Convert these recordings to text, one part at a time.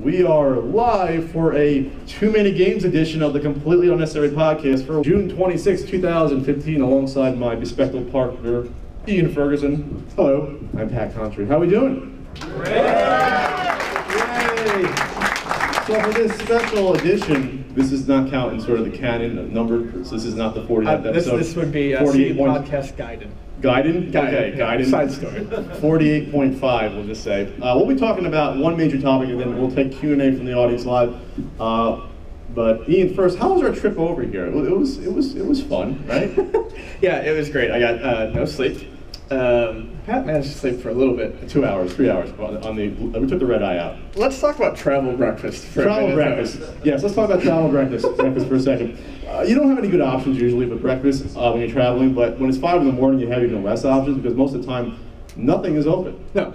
We are live for a Too Many Games edition of the Completely Unnecessary Podcast for June 26, 2015, alongside my bespectacled partner, Ian Ferguson. Hello, I'm Pat Contry. How are we doing? Great! Yay! So for this special edition, this is not counting sort of the canon number, so this is not the 40th episode. This would be 48 podcast Gaiden. Gaiden? Okay, Gaiden. Side story. 48.5, we'll just say. We'll be talking about one major topic, and then we'll take Q&A from the audience live. But Ian, first, how was our trip over here? It was fun, right? Yeah, it was great. I got no sleep. Pat managed to sleep for a little bit. 2 hours, 3 hours. We took the red eye out. Let's talk about travel breakfast for Travel a minute. breakfast. Yes, let's talk about travel breakfast for a second. You don't have any good options usually for breakfast when you're traveling, but when it's 5 in the morning, you have even less options because most of the time, nothing is open. No.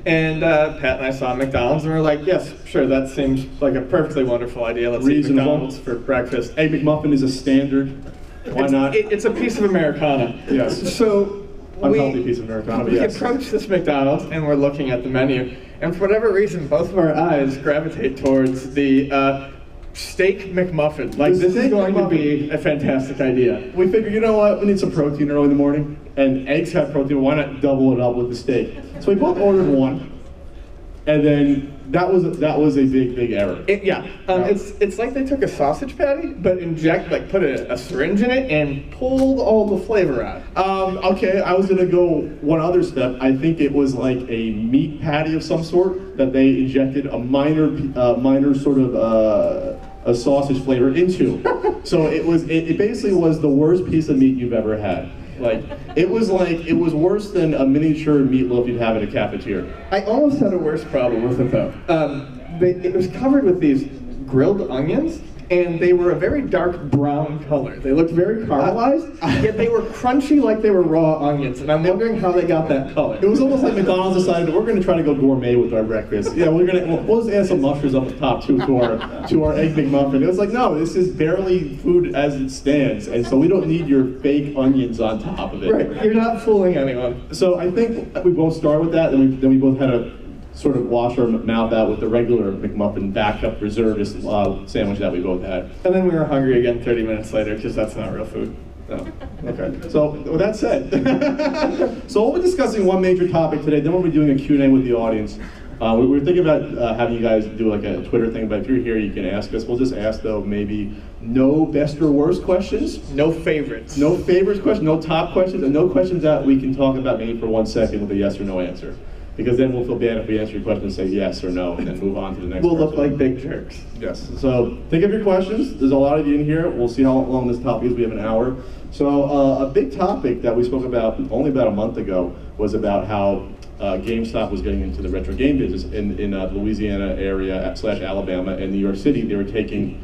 And Pat and I saw McDonald's and we were like, yes, sure, that seems like a perfectly wonderful idea. Let's eat McDonald's for breakfast. Egg McMuffin is a standard. Why not? It's a piece of Americana. Yes. So unhealthy piece of Americana, we yes. approach this McDonald's and we're looking at the menu, and for whatever reason, both of our eyes gravitate towards the steak McMuffin. Like, this is going to be a fantastic idea. We figured, you know what, we need some protein early in the morning, and eggs have protein, why not double it up with the steak? So we both ordered one, and then that was a big error. It's like they took a sausage patty, but put a syringe in it and pulled all the flavor out. Okay, I was gonna go one other step. I think it was like a meat patty of some sort that they injected a minor sort of a sausage flavor into. So it basically was the worst piece of meat you've ever had. It was worse than a miniature meatloaf you'd have at a cafeteria. I almost had a worse problem with it though. It was covered with these grilled onions, and they were a very dark brown color. They looked very caramelized, yet they were crunchy like they were raw onions, and I'm wondering how they got that color. It was almost like McDonald's decided we're going to try to go gourmet with our breakfast. Yeah, we'll just add some mushrooms up the top too to our Egg McMuffin. It was like, no, this is barely food as it stands, and so we don't need your fake onions on top of it. Right, you're not fooling anyone. So I think we both started with that, and then we both had to sort of wash our mouth out with the regular McMuffin backup reservist sandwich that we both had. And then we were hungry again 30 minutes later, because that's not real food. Oh, okay. So with that said, so we'll be discussing one major topic today, then we'll be doing a Q&A with the audience. We were thinking about having you guys do like a Twitter thing, but if you're here, you can ask us. We'll just ask, though, maybe no best or worst questions. No favorites. No favorites questions, no top questions, and no questions that we can talk about maybe for 1 second with a yes or no answer. Because then we'll feel bad if we answer your question and say yes or no, and then move on to the next We'll person. look like big jerks. Yes. So think of your questions. There's a lot of you in here. We'll see how long this topic is. We have an hour. So a big topic that we spoke about only about a month ago was about how GameStop was getting into the retro game business in the Louisiana area / Alabama and New York City. They were taking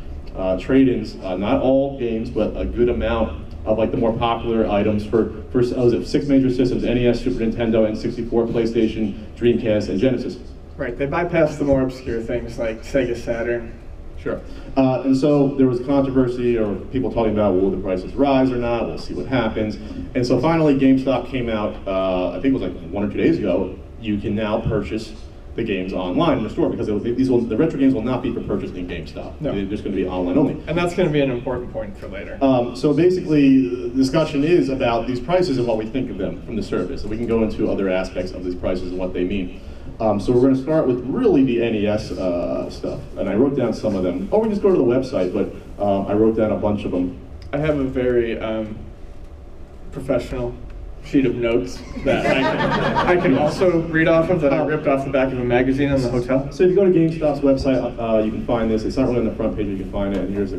trade-ins, not all games, but a good amount of like the more popular items for 6 major systems: NES, Super Nintendo, N64, PlayStation, Dreamcast, and Genesis. Right, they bypassed the more obscure things like Sega Saturn. Sure. And so there was controversy or people talking about, will the prices rise or not? We'll see what happens. And so finally GameStop came out, I think it was like 1 or 2 days ago. You can now purchase the games online in the store because the retro games will not be for purchase in GameStop. No. They're just going to be online only. And that's going to be an important point for later. So basically, the discussion is about these prices and what we think of them from the service. So we can go into other aspects of these prices and what they mean. So we're going to start with really the NES stuff. And I wrote down some of them. Or we can just go to the website, but I wrote down a bunch of them. I have a very professional sheet of notes that I can also read off of that I ripped off the back of a magazine in the hotel. So if you go to GameStop's website, you can find this. It's not really on the front page, you can find it, and here's the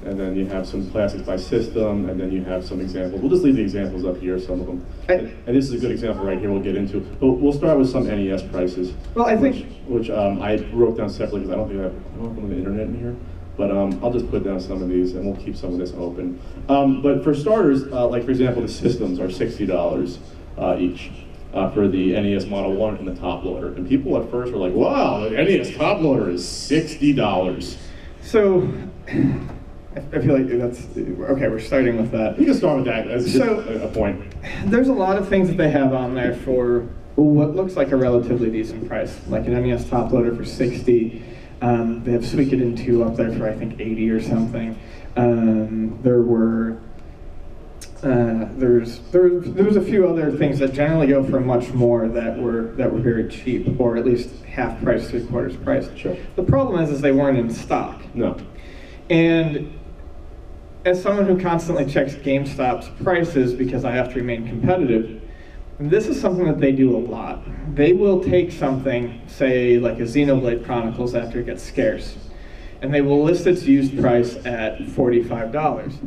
and then you have some classics by system, and then you have some examples. We'll just leave the examples up here, some of them. And this is a good example right here we'll get into. But we'll start with some NES prices. Well, I think... Which I wrote down separately because I don't have the internet in here. But I'll just put down some of these, and we'll keep some of this open. But for starters, like for example, the systems are $60 each for the NES Model 1 and the top loader. And people at first were like, wow, the NES top loader is $60. So, I feel like that's, okay, we're starting with that. You can start with that as a point. There's a lot of things that they have on there for what looks like a relatively decent price, like an NES top loader for 60. They have Suikoden 2 up there for I think 80 or something. There was a few other things that generally go for much more that were very cheap, or at least half price, 3/4 price. Sure. The problem is they weren't in stock. No. And as someone who constantly checks GameStop's prices because I have to remain competitive, this is something that they do a lot. They will take something, say like a Xenoblade Chronicles after it gets scarce, and they will list its used price at $45,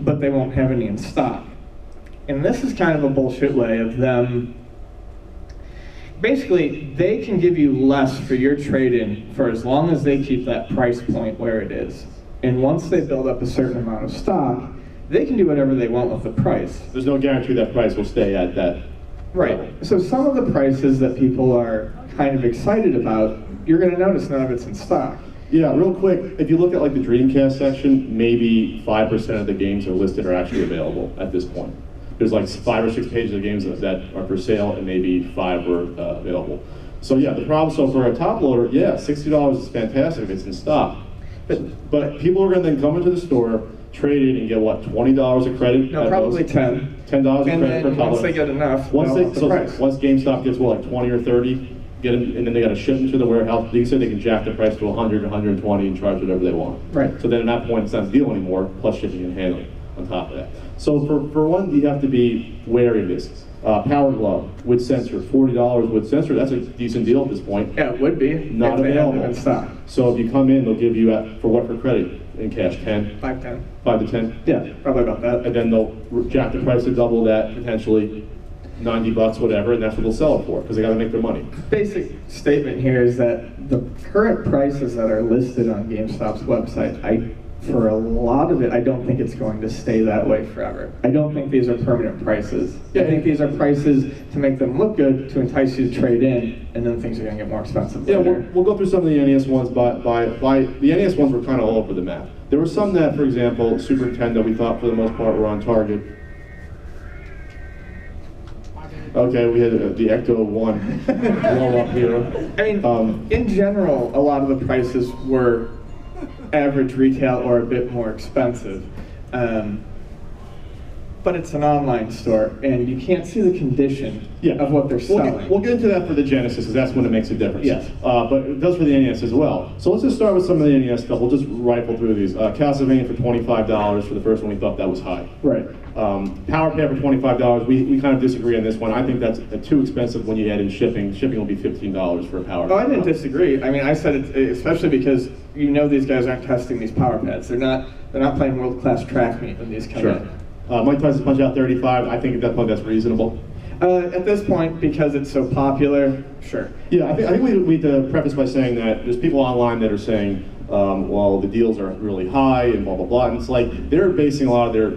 but they won't have any in stock. And this is kind of a bullshit way of them. Basically, they can give you less for your trade-in for as long as they keep that price point where it is. And once they build up a certain amount of stock, they can do whatever they want with the price. There's no guarantee that price will stay at that. Right. So some of the prices that people are kind of excited about, you're going to notice none of it's in stock. Yeah, real quick, if you look at like the Dreamcast section, maybe 5% of the games are listed are actually available at this point. There's like 5 or 6 pages of games that are for sale, and maybe 5 were available. So yeah, the problem, so for a top loader, yeah, $60 is fantastic if it's in stock. But people are going to then come into the store, trade it, and get what, $20 of credit? No, probably most? 10. $10 of And credit per then color. once they get enough, Once they'll up the price. once GameStop gets what, like 20 or 30, get them, and then they got to ship them to the warehouse. They said they can jack the price to 100, 120, and charge whatever they want. Right. So then at that point, it's not a deal anymore, plus shipping and handling on top of that. So for one, you have to be wary of this. Power Glove with sensor, $40 with sensor. That's a decent deal at this point. Yeah, it would be. Not if they had them available in stock. So if you come in, they'll give you for credit in cash? 10, 5, 10. 5 to 10. Yeah, probably about that. And then they'll jack the price to double that, potentially $90, whatever, and that's what they'll sell it for because they got to make their money. Basic statement here is that the current prices that are listed on GameStop's website, for a lot of it, I don't think it's going to stay that way forever. I don't think these are permanent prices. I think these are prices to make them look good, to entice you to trade in, and then things are going to get more expensive Yeah, later. we'll go through some of the NES ones. The NES ones were kind of all over the map. There were some that, for example, Super Nintendo, we thought for the most part were on target. Okay, we had the Ecto 1 blow up here. I mean, in general, a lot of the prices were average retail or a bit more expensive. But it's an online store, and you can't see the condition of what they're selling. We'll get into that for the Genesis, because that's when it makes a difference. Yes. But it does for the NES as well. So let's just start with some of the NES stuff. We'll just rifle through these. Castlevania for $25 for the first one. We thought that was high. Right. Power Pad for $25. We kind of disagree on this one. I think that's too expensive when you add in shipping. Shipping will be $15 for a Power Pad. Oh, I didn't disagree. I mean, I said it especially because you know these guys aren't testing these Power Pads. They're not playing world-class track meet when these come in. Mike Tyson Punch Out 35. I think at that point that's reasonable. At this point, because it's so popular, sure. Yeah, I think we need to preface by saying that there's people online that are saying, well, the deals are really high and blah, blah, blah. And it's like they're basing a lot of their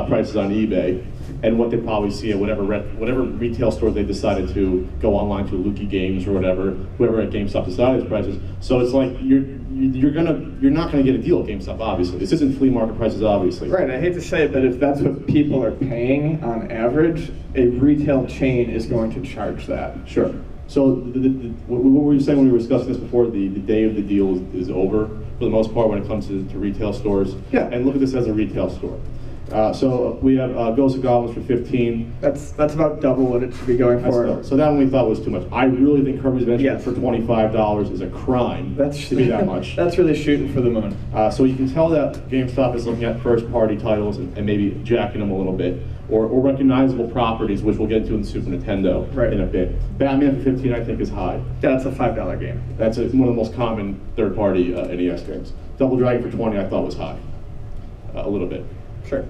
prices on eBay and what they probably see at whatever retail store they decided to go online to, Lukey Games or whatever, whoever at GameStop decided those prices. So it's like you're not gonna get a deal at GameStop, obviously. This isn't flea market prices, obviously. Right, I hate to say it, but if that's what people are paying on average, a retail chain is going to charge that. Sure. So what were you saying when we were discussing this before? The day of the deal is over for the most part when it comes to retail stores. Yeah. And look at this as a retail store. So we have Ghosts and Goblins for $15. That's about double what it should be going for. So that one we thought was too much. I really think Kirby's Adventure Yes. for $25 is a crime to be that much. That's really shooting for the moon. So you can tell that GameStop is looking at first-party titles and maybe jacking them a little bit, or recognizable properties, which we'll get into in the Super Nintendo in a bit. Batman for $15 I think is high. Yeah, that's a $5 game. That's one of the most common third-party NES games. Double Dragon for $20 I thought was high, a little bit. Sure.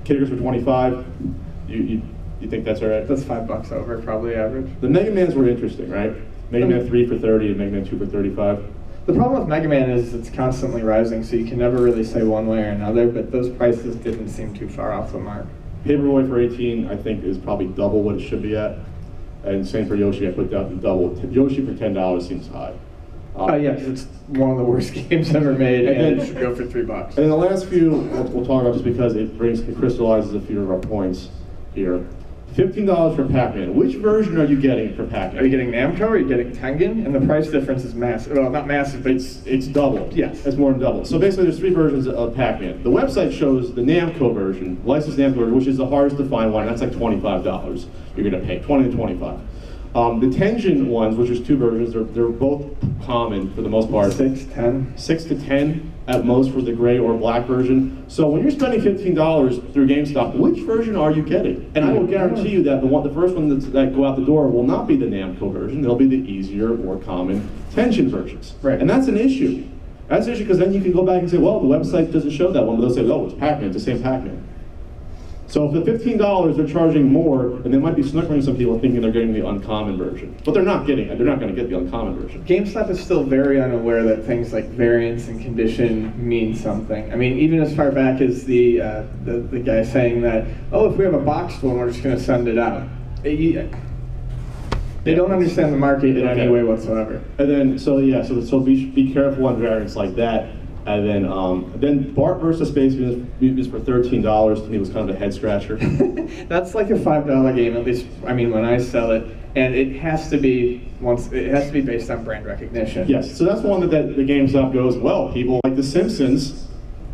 Kid Icarus for $25. You think that's all right? That's $5 over, probably average. The Mega Mans were interesting, right? Mega Man 3 for $30 and Mega Man 2 for $35. The problem with Mega Man is it's constantly rising, so you can never really say one way or another, but those prices didn't seem too far off the mark. Paperboy for $18 I think is probably double what it should be at. And same for Yoshi, I put down the double. Yoshi for $10 seems high. Yeah, because it's one of the worst games ever made, and it should go for $3. And then the last few we'll talk about just because it crystallizes a few of our points here. $15 for Pac-Man. Which version are you getting for Pac-Man? Are you getting Namco or are you getting Tengen? And the price difference is massive. Well, not massive, but It's double. Yes. It's more than double. So basically there's 3 versions of Pac-Man. The website shows the Namco version, licensed Namco version, which is the hardest to find one. That's like $25 you're going to pay, 20 to 25. The Tengen ones, which is 2 versions, they're both common for the most part. 6, 10. 6 to 10 at most for the gray or black version. So when you're spending $15 through GameStop, which version are you getting? And I will guarantee you that the first one that go out the door will not be the Namco version. They'll be the easier, more common Tengen versions. Right. And that's an issue. That's an issue because then you can go back and say, well, the website doesn't show that one, but they'll say, oh, it's Pac-Man, it's the same Pac-Man. So for $15, they're charging more, and they might be snuggling some people thinking they're getting the uncommon version. But they're not getting it. They're not going to get the uncommon version. GameStop is still very unaware that things like variance and condition mean something. I mean, even as far back as the guy saying that, oh, if we have a boxed one, we're just going to send it out. They don't understand the market in any way whatsoever. And then, so be careful on variants like that. And then Bart vs. Space Mutants for $13 to me was kind of a head scratcher. That's like a $5 game, at least. I mean, when I sell it, and it has to be based on brand recognition. Yes, so that's one that the GameStop goes, well, people like The Simpsons.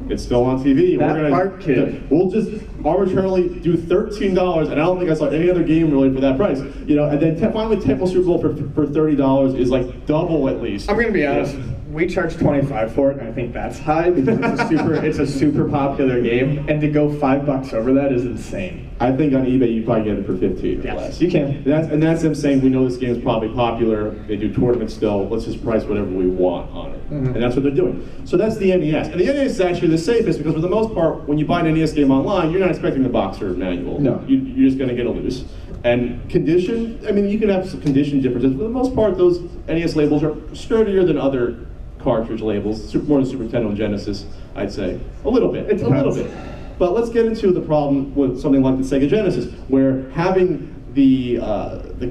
It's still on TV. Bart kid. We'll just arbitrarily do $13, and I don't think I saw any other game really for that price. You know, and then finally Temple Super Bowl for $30 is like double at least. I'm gonna be honest. We charge $25 for it, and I think that's high because it's a super popular game, and to go $5 over that is insane. I think on eBay you probably get it for 15 or yes, less. You can. And that's them saying we know this game is probably popular. They do tournaments still. Let's just price whatever we want on it, and that's what they're doing. So that's the NES, and the NES is actually the safest because for the most part, when you buy an NES game online, you're not expecting the box or manual. No, you're just going to get a loose. And condition, I mean, you can have some condition differences. For the most part, those NES labels are sturdier than other cartridge labels, more than Super Nintendo and Genesis, I'd say. A little bit. It's a little bit. But let's get into the problem with something like the Sega Genesis, where having the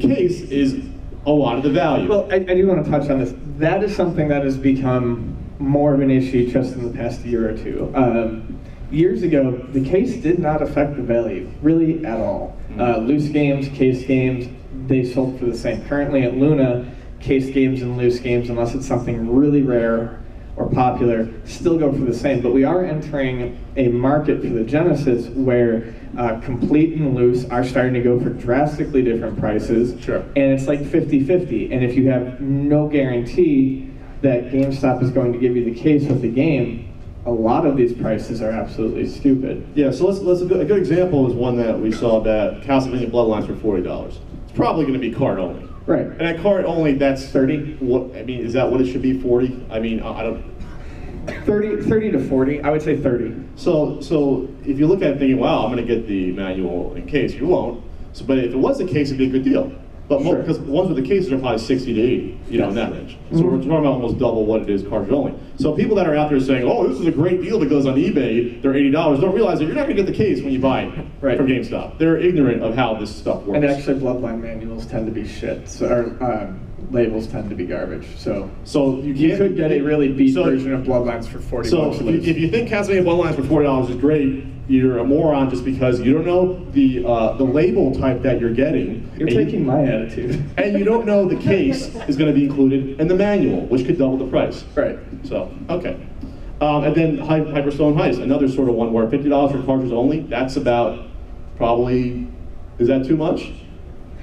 case is a lot of the value. Well, I do want to touch on this. That is something that has become more of an issue just in the past year or two. Years ago, the case did not affect the value, really at all. Loose games, case games, they sold for the same. Currently at Luna, case games and loose games, unless it's something really rare or popular, still go for the same. But we are entering a market for the Genesis where complete and loose are starting to go for drastically different prices. Sure. And it's like 50-50. And if you have no guarantee that GameStop is going to give you the case with the game, a lot of these prices are absolutely stupid. Yeah, so let's a good example is one that we saw that Castlevania Bloodlines for $40. It's probably going to be card only. Right. And at card only, that's 30. What I mean, is that what it should be? 40? I mean, I don't. 30 to 40. I would say 30. So if you look at it thinking, wow, I'm going to get the manual in case, you won't. So, but if it was the case, it'd be a good deal. But sure. Because ones with the cases are probably 60 to 80, you know, in that range. So we're talking about almost double what it is cartridge only. So people that are out there saying, oh, this is a great deal that goes on eBay, they're $80, don't realize that you're not going to get the case when you buy it from GameStop. They're ignorant of how this stuff works. And actually, Bloodline manuals tend to be shit, so, or labels tend to be garbage. So you could get a really beat version of Bloodlines for $40. So if you think Castlevania Bloodlines for $40 is great, you're a moron just because you don't know the label type that you're getting. You're taking my attitude. And you don't know the case is going to be included in the manual, which could double the price. Right. So, okay. And then Hyperstone Heist, another sort of one where $50 for cartridges only, that's about probably, is that too much?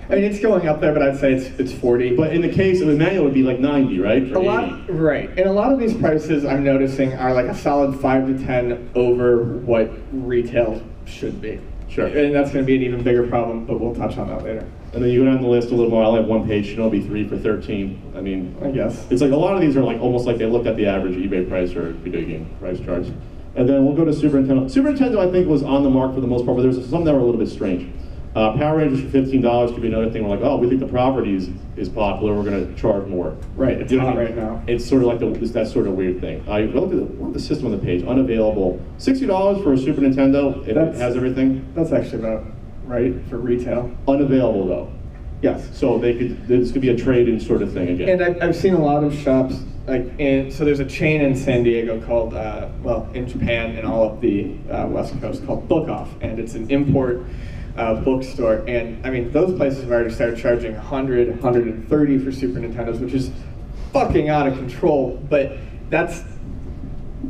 I mean, it's going up there, but I'd say it's 40. But in the case of the manual, it would be like 90, right? Or 80. Right. And a lot of these prices I'm noticing are like a solid 5 to 10 over what retail should be. Sure. And that's going to be an even bigger problem, but we'll touch on that later. And then you go down the list a little more. I only have one page. It'll be 3 for 13. I mean, I guess it's like a lot of these are like almost like they look at the average eBay price or video game price charts. And then we'll go to Super Nintendo. Super Nintendo, I think, was on the mark for the most part, but there's some that were a little bit strange. Power Rangers for $15 could be another thing. We're like, oh, we think the property is popular. We're going to charge more. Right. It's hot right now. It's sort of like that sort of weird thing. I looked at the system on the page. Unavailable. $60 for a Super Nintendo. It has everything. That's actually about right for retail. Unavailable though. Yes. So this could be a trade-in sort of thing again. And I've seen a lot of shops so there's a chain in San Diego called in Japan and all of the West Coast called Book Off, and it's an import bookstore, and I mean those places have already started charging 100, 130 for Super Nintendos, which is fucking out of control. But that's,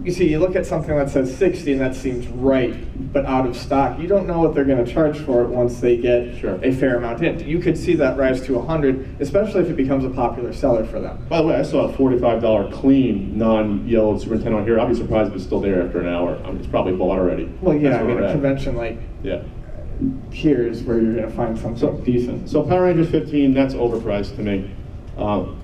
you see, you look at something that says 60 and that seems right, but out of stock. You don't know what they're going to charge for it once they get a fair amount in. You could see that rise to 100, especially if it becomes a popular seller for them. By the way, I saw a $45 clean, non-yellowed Super Nintendo here. I'd be surprised if it's still there after an hour. I mean, it's probably bought already. Well, yeah, That's I where mean, we're a at. convention like here is where you're going to find something decent. So Power Rangers 15, that's overpriced to me.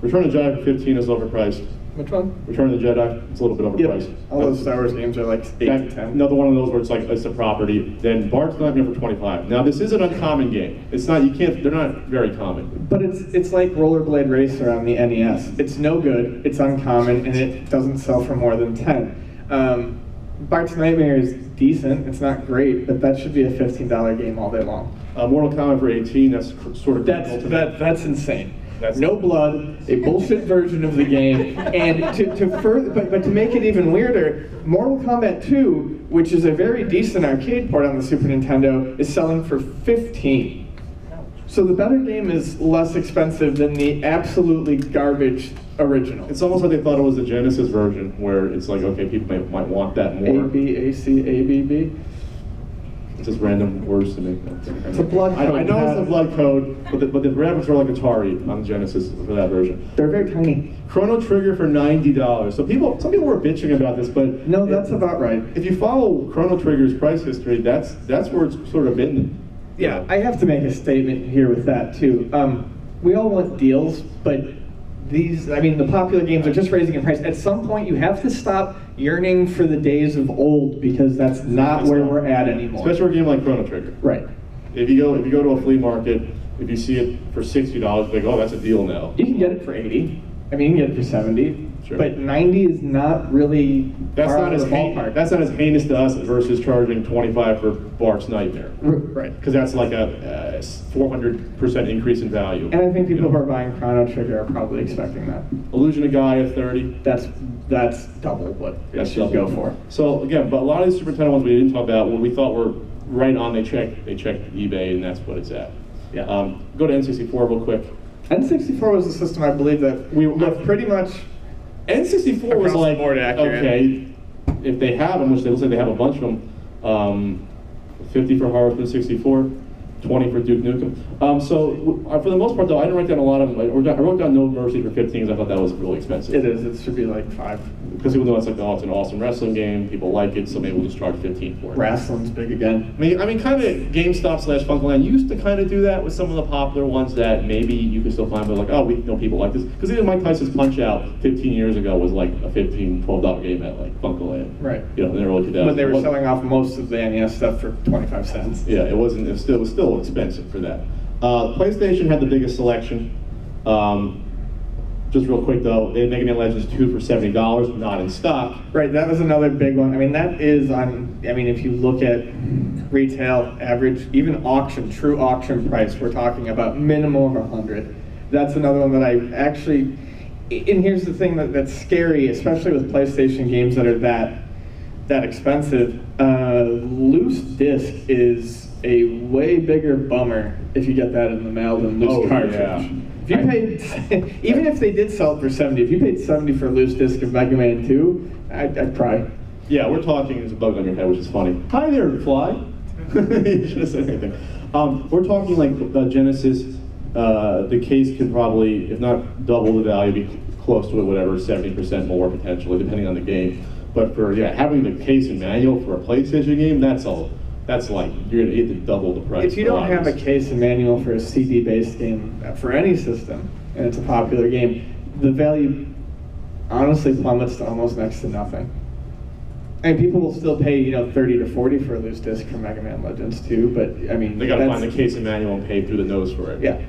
Return of the Jedi 15 is overpriced. Which one? Return of the Jedi, it's a little bit overpriced. All those Star Wars games are like 8 to 10. Another one of those where it's like, it's a property. Then Bart's Nightmare for 25. Now this is an uncommon game. It's not, they're not very common. But it's like Rollerblade Racer on the NES. It's no good, it's uncommon, and it doesn't sell for more than 10. Bart's Nightmare is decent, it's not great, but that should be a $15 game all day long. Mortal Kombat for 18, that's sort of That's insane. No blood, a bullshit version of the game, and to further, but to make it even weirder, Mortal Kombat 2, which is a very decent arcade port on the Super Nintendo, is selling for 15. So the better game is less expensive than the absolutely garbage original. It's almost like they thought it was the Genesis version, where it's like, okay, people might want that more. ABACABB. It's just random words to me. It's a blood code. I know it's a blood code, but the graphics are like Atari on Genesis for that version. They're very tiny. Chrono Trigger for $90. So some people were bitching about this, but no, that's about right. If you follow Chrono Trigger's price history, that's where it's sort of been. Yeah, I have to make a statement here with that too. We all want deals, but the popular games are just raising in price. At some point, you have to stop yearning for the days of old, because that's not where we're at anymore. Especially for a game like Chrono Trigger. Right. If you go to a flea market, if you see it for $60, like, oh, that's a deal now. You can get it for 80. I mean, you can get it for 70. Sure. But 90 is not really that's not as ballpark. That's not as heinous to us versus charging 25 for Bart's Nightmare. Right. Because that's like a 400% increase in value. And I think people who are buying Chrono Trigger are probably expecting that. Illusion of Gaia 30. That's double what it should go for. So again, but a lot of these Super Nintendo ones we didn't talk about, what we thought were right on, they checked eBay, and that's what it's at. Yeah. Go to N64 real quick. N64 was a system I believe that we looked pretty much. N64 was like, accurate. Okay, if they have them, which they looks like they have a bunch of them, 50 for Harvest 64, 20 for Duke Nukem. For the most part though, I didn't write down a lot of them. I wrote down No Mercy for 15 because I thought that was really expensive. It is, it should be like 5. Because even though it's like, oh, it's an awesome wrestling game, people like it, so maybe we'll just charge 15 for it. Wrestling's big again. I mean, kind of GameStop / Funkoland used to kind of do that with some of the popular ones that maybe you could still find, but like, oh, we know people like this. Because even Mike Tyson's Punch-Out 15 years ago was like a $15, $12 game at like Funkoland. Right. You know, in the early 2000s. But they were selling off most of the NES stuff for 25 cents. Yeah, it was still expensive for that. PlayStation had the biggest selection. Just real quick though, they had Mega Man Legends 2 for $70, not in stock. Right, that was another big one. I mean, that is on, I mean, if you look at retail, average, even auction, true auction price, we're talking about minimum of 100. That's another one that I actually, and here's the thing that's scary, especially with PlayStation games that are that expensive. Loose disc is a way bigger bummer if you get that in the mail than loose cartridge. Yeah. If you paid, even if they did sell it for 70, if you paid 70 for a loose disc of Mega Man 2, I'd cry. Yeah, we're talking, there's a bug on your head, which is funny. Hi there, Fly. You should have said anything. We're talking like Genesis, the case can probably, if not double the value, be close to it, whatever, 70% more potentially, depending on the game. But for, having the case and manual for a PlayStation game, that's like, you're gonna get to double the price. If you don't have a case and manual for a CD-based game, for any system, and it's a popular game, the value honestly plummets to almost next to nothing. And people will still pay, 30 to 40 for a loose disc for Mega Man Legends 2, but I mean, they gotta find the case and manual and pay through the nose for it. Yeah.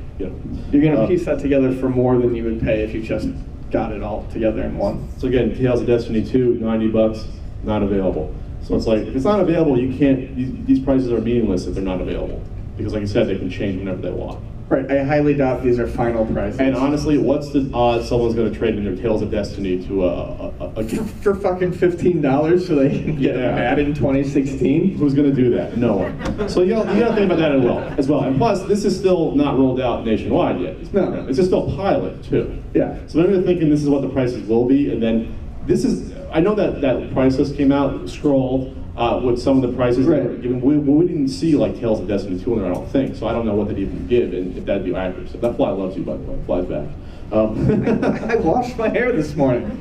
You're gonna piece that together for more than you would pay if you just got it all together in one. So again, Tales of Destiny 2, $90, not available. So it's like, if it's not available, you can't, these prices are meaningless if they're not available. Because like I said, they can change whenever they want. Right, I highly doubt these are final prices. And honestly, what's the odds someone's going to trade in their Tales of Destiny to a for fucking $15 so they can get Yeah. Madden 2016? Who's going to do that? No one. So you got to think about that as well. And plus, this is still not rolled out nationwide yet. No. It's just still pilot too. Yeah. So maybe they're thinking this is what the prices will be, and then this is. I know that price list came out, scrolled with some of the prices that were Right. given. We didn't see like Tales of Destiny 2 in there, I don't think. So I don't know what they'd even give, and if that'd be accurate. So that fly loves you, by the way. Flies back. I washed my hair this morning.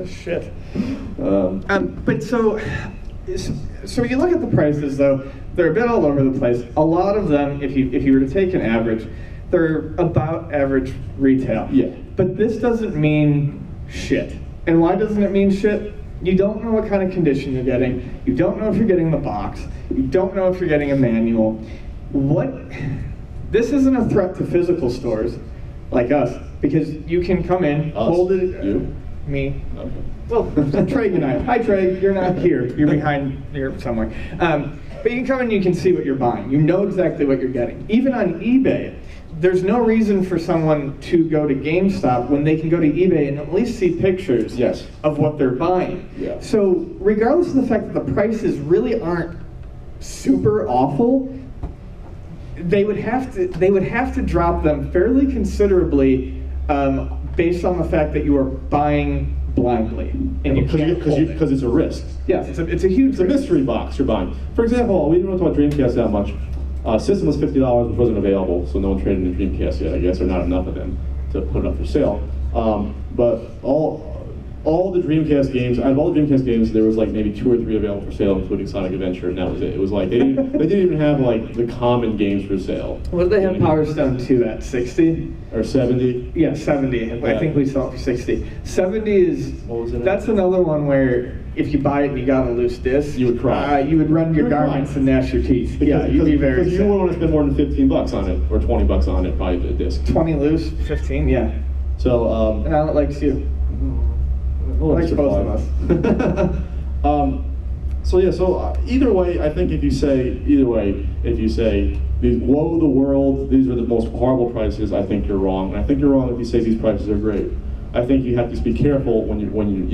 Shit. But so you look at the prices though, they're a bit all over the place. A lot of them, if you were to take an average, they're about average retail. Yeah. But this doesn't mean shit. And why doesn't it mean shit? You don't know what kind of condition you're getting. You don't know if you're getting the box. You don't know if you're getting a manual. This isn't a threat to physical stores like us, because you can come in, Us? hold it. You? Me. Okay. Well, Trey and I. Hi, Trey. You're not here. You're behind here somewhere. But you can come in and you can see what you're buying. You know exactly what you're getting. Even on eBay, there's no reason for someone to go to GameStop when they can go to eBay and at least see pictures Yes. of what they're buying. Yeah. So regardless of the fact that the prices really aren't super awful, they would have to drop them fairly considerably based on the fact that you are buying blindly and you can't hold it. Because it's a risk. Yes, it's a huge It's a risk. mystery box you're buying. For example, we didn't talk about Dreamcast that much. System was $50, which wasn't available, so no one traded in Dreamcast yet. I guess, or not enough of them to put it up for sale. But all the Dreamcast games, out of all the Dreamcast games, there was like maybe 2 or 3 available for sale, including Sonic Adventure, and that was it. It was like they didn't even have like the common games for sale. What did they have Power Stone 2 at? 60? Or 70. Yeah, 70. Yeah. I think we saw it for 60. 70 is, What was it at? that's another one where if you buy it and you got a loose disc, You would cry. You would run your You would garments cry. and gnash your teeth. Yeah, you'd be very Because you sad. wouldn't want to spend more than $15 on it, or $20 on it, probably the disc. 20 loose, 15, yeah. So, And Alan likes you. Likes both of us. So yeah, either way, I think if you say, whoa, the world, these are the most horrible prices, I think you're wrong. And I think you're wrong if you say these prices are great. I think you have to be careful when you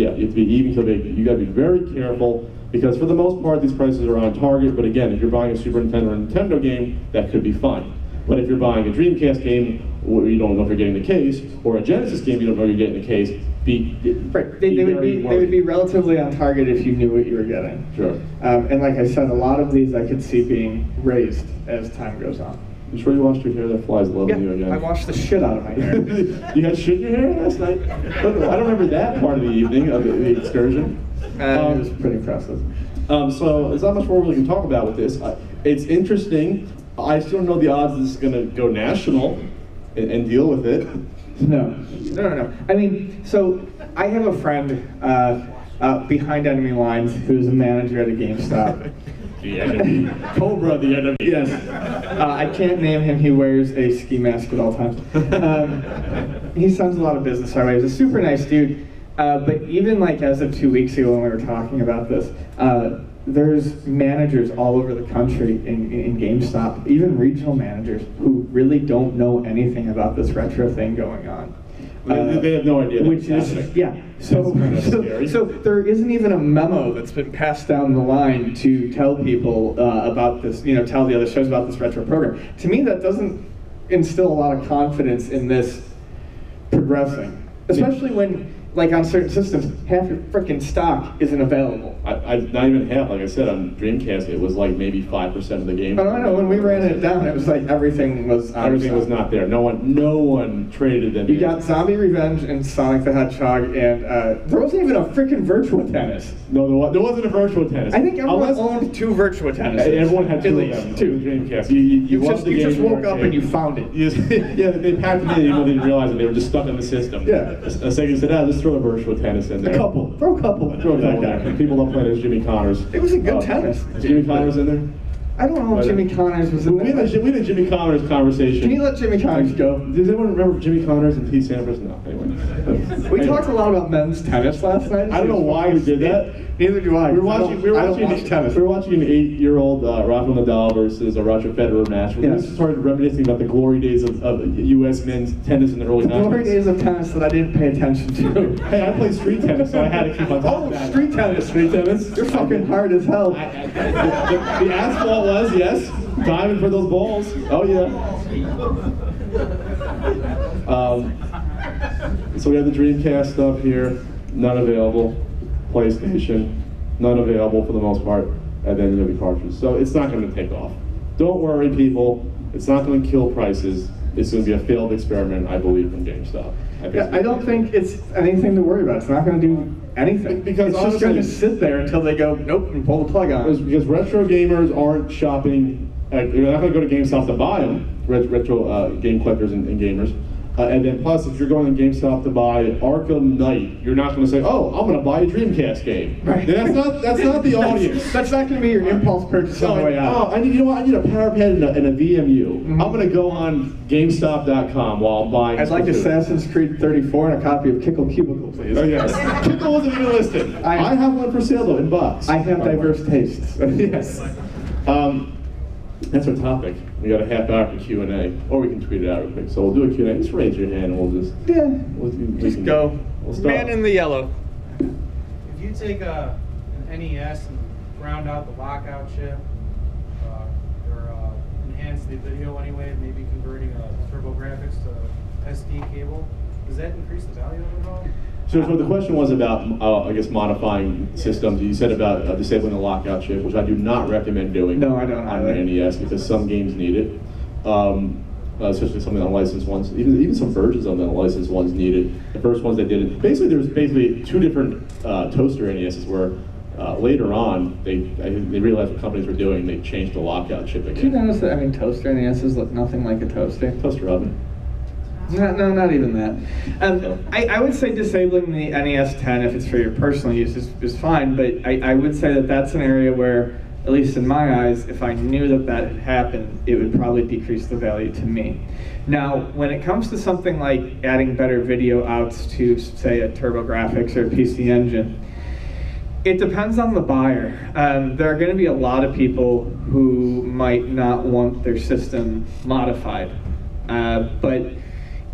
have to be even big. You got to be very careful, because for the most part, these prices are on target. But again, if you're buying a Super Nintendo or Nintendo game, that could be fine. But if you're buying a Dreamcast game where you don't know if you're getting the case, or a Genesis game you don't know you're getting the case, Right. They would be relatively on target if you knew what you were getting. Sure. And like I said, a lot of these I could see being raised as time goes on. You sure you washed your hair? That fly's loving you again. I washed the shit out of my hair. You had shit in your hair last night? I don't remember that part of the evening, of the excursion. It was pretty impressive. So there's not much more we can talk about with this. It's interesting. I still don't know the odds this is going to go national and deal with it. No. I mean, so I have a friend behind enemy lines who's a manager at a GameStop. The enemy. Cobra, the enemy. Yes. I can't name him. He wears a ski mask at all times. He sends a lot of business our way. He's a super nice dude. But even like as of 2 weeks ago when we were talking about this, there's managers all over the country in GameStop, even regional managers, who really don't know anything about this retro thing going on. They have no idea. Which is, yeah. So there isn't even a memo that's been passed down the line to tell people about this, tell the other shows about this retro program. To me, that doesn't instill a lot of confidence in this progressing, especially when, like on certain systems, half your freaking stock isn't available. Not even half. Like I said, on Dreamcast, it was like maybe 5% of the game. I know. When we ran it down, it was like everything was not there. No one traded them. You got Zombie Revenge and Sonic the Hedgehog, and there wasn't even a freaking Virtua Tennis. No, there wasn't a Virtua Tennis. I think everyone owned 2 Virtua Tennis. Everyone had 2 at of them. least 2. Dreamcast. You just woke up and you found it. Yeah, they packed them in, even though they didn't realize it. They were just stuck in the system. Yeah. Sega said, let's throw a Virtua Tennis in there. Throw a couple. Throw a couple in there. People love playing as Jimmy Connors. It was a good tennis. Is Jimmy Connors in there? I don't know if Jimmy Connors was in We had there. a Jimmy Connors conversation. Can you let Jimmy Connors go? Does anyone remember Jimmy Connors and Pete Sampras? No. anyway. We talked a lot about men's tennis last night. I don't know why we did that. Neither do I. We were watching tennis. We were watching an 8-year-old Rafael Nadal versus a Roger Federer match. We just started reminiscing about the glory days of U.S. men's tennis in the early 90s. Glory days of tennis that I didn't pay attention to. Hey, I played street tennis, so I had to keep on top of that. Street tennis. Street tennis. You're fucking hard as hell. The asphalt was, yes. Diving for those balls. Oh, yeah. So we have the Dreamcast stuff here. None available. PlayStation. None available for the most part. And then the cartridges. So it's not going to take off. Don't worry, people. It's not going to kill prices. It's going to be a failed experiment, I believe, from GameStop. I don't think it's anything to worry about. It's not going to do anything. Because it's just going to sit there until they go, nope, and pull the plug on it. Because retro gamers aren't shopping. They're not going to go to GameStop to buy them. Retro game collectors and gamers. And then plus, if you're going to GameStop to buy Arkham Knight, you're not going to say, "Oh, I'm going to buy a Dreamcast game." Right. That's not the audience. That's not going to be your impulse purchase on the way out. Oh, I need a power pad and a VMU. Mm-hmm. I'm going to go on GameStop.com while I'm buying. I'd like Assassin's Creed 34 and a copy of Kickle Cubicle, please. Oh yes. Kickle wasn't even listed. I have one for sale though in box. I have diverse tastes. Yes. That's our topic. We got a half hour for Q&A, or we can tweet it out real quick. So we'll do a Q&A. Just raise your hand and we'll just... Yeah. Just go. We'll start. Man in the yellow. If you take an NES and ground out the lockout chip, or enhance the video anyway, maybe converting TurboGrafx to SD cable, does that increase the value of it at all? So the question was about, I guess, modifying systems. You said about disabling the lockout chip, which I do not recommend doing. No, I don't on the NES because some games need it, especially some of the unlicensed ones. Even some versions of the unlicensed ones need it. The first ones that did it. Basically, there was two different toaster NESs where later on they realized what companies were doing. They changed the lockout chip again. Did you notice that? Toaster NESs look nothing like a toaster. Toaster oven. No, not even that. I would say disabling the NES 10 if it's for your personal use is fine, but I would say that that's an area where, at least in my eyes, if I knew that had happened, it would probably decrease the value to me. Now, when it comes to something like adding better video outs to, say, a TurboGrafx or a PC Engine, it depends on the buyer. There are going to be a lot of people who might not want their system modified, but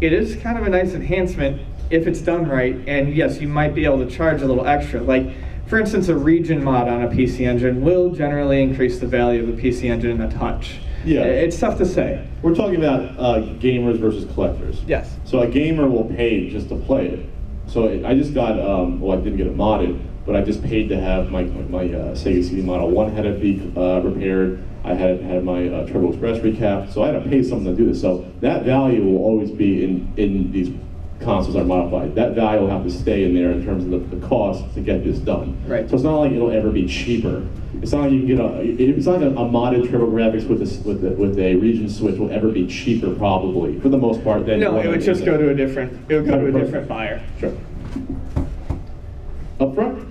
it is kind of a nice enhancement if it's done right, and yes, you might be able to charge a little extra. Like, for instance, a region mod on a PC Engine will generally increase the value of a PC Engine a touch. Yeah. It's tough to say. We're talking about gamers versus collectors. Yes. So a gamer will pay just to play it. So I just got, well, I didn't get it modded, but I just paid to have my Sega CD Model 1 had to be repaired. I had my Turbo Express recapped, so I had to pay something to do this. So that value will always be in these consoles that are modified. That value will have to stay in there in terms of the cost to get this done. Right. So it's not like it'll ever be cheaper. It's not like you can get it's not like a modded TurboGrafx with a region switch will ever be cheaper probably for the most part. Than No, it would just go to a different. It would go to a different buyer. Sure. Up front.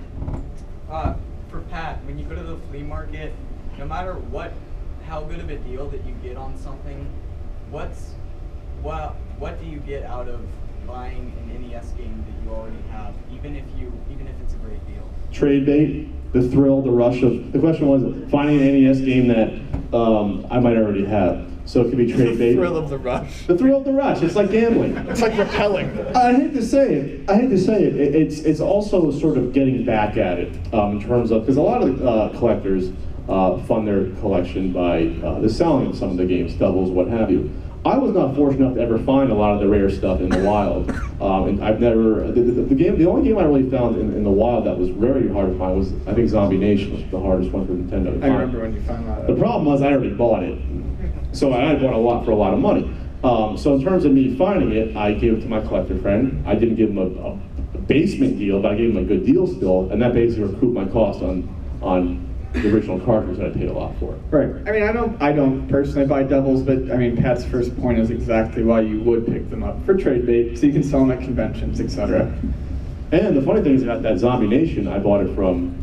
For Pat, when you go to the flea market, no matter how good of a deal that you get on something, what do you get out of buying an NES game that you already have, even if it's a great deal? Trade bait, the thrill, the rush of. The question was finding an NES game that I might already have. So it could be trade bait. The thrill of the rush. The thrill of the rush. It's like gambling. It's like rappelling. I hate to say it. It's also sort of getting back at it in terms of, because a lot of collectors fund their collection by the selling of some of the games, doubles, what have you. I was not fortunate enough to ever find a lot of the rare stuff in the wild. And I've never, the only game I really found in the wild that was very hard to find was, I think, Zombie Nation was the hardest one for Nintendo to find. I remember when you found that. The problem was I already bought it. So I had bought a lot for a lot of money. So in terms of me finding it, I gave it to my collector friend. I didn't give him a basement deal, but I gave him a good deal still, and that basically recouped my cost on the original cartridge that I paid a lot for. Right. I mean, I don't personally buy doubles, but I mean, Pat's first point is exactly why you would pick them up for trade bait, so you can sell them at conventions, etc. And the funny thing is about that Zombie Nation, I bought it from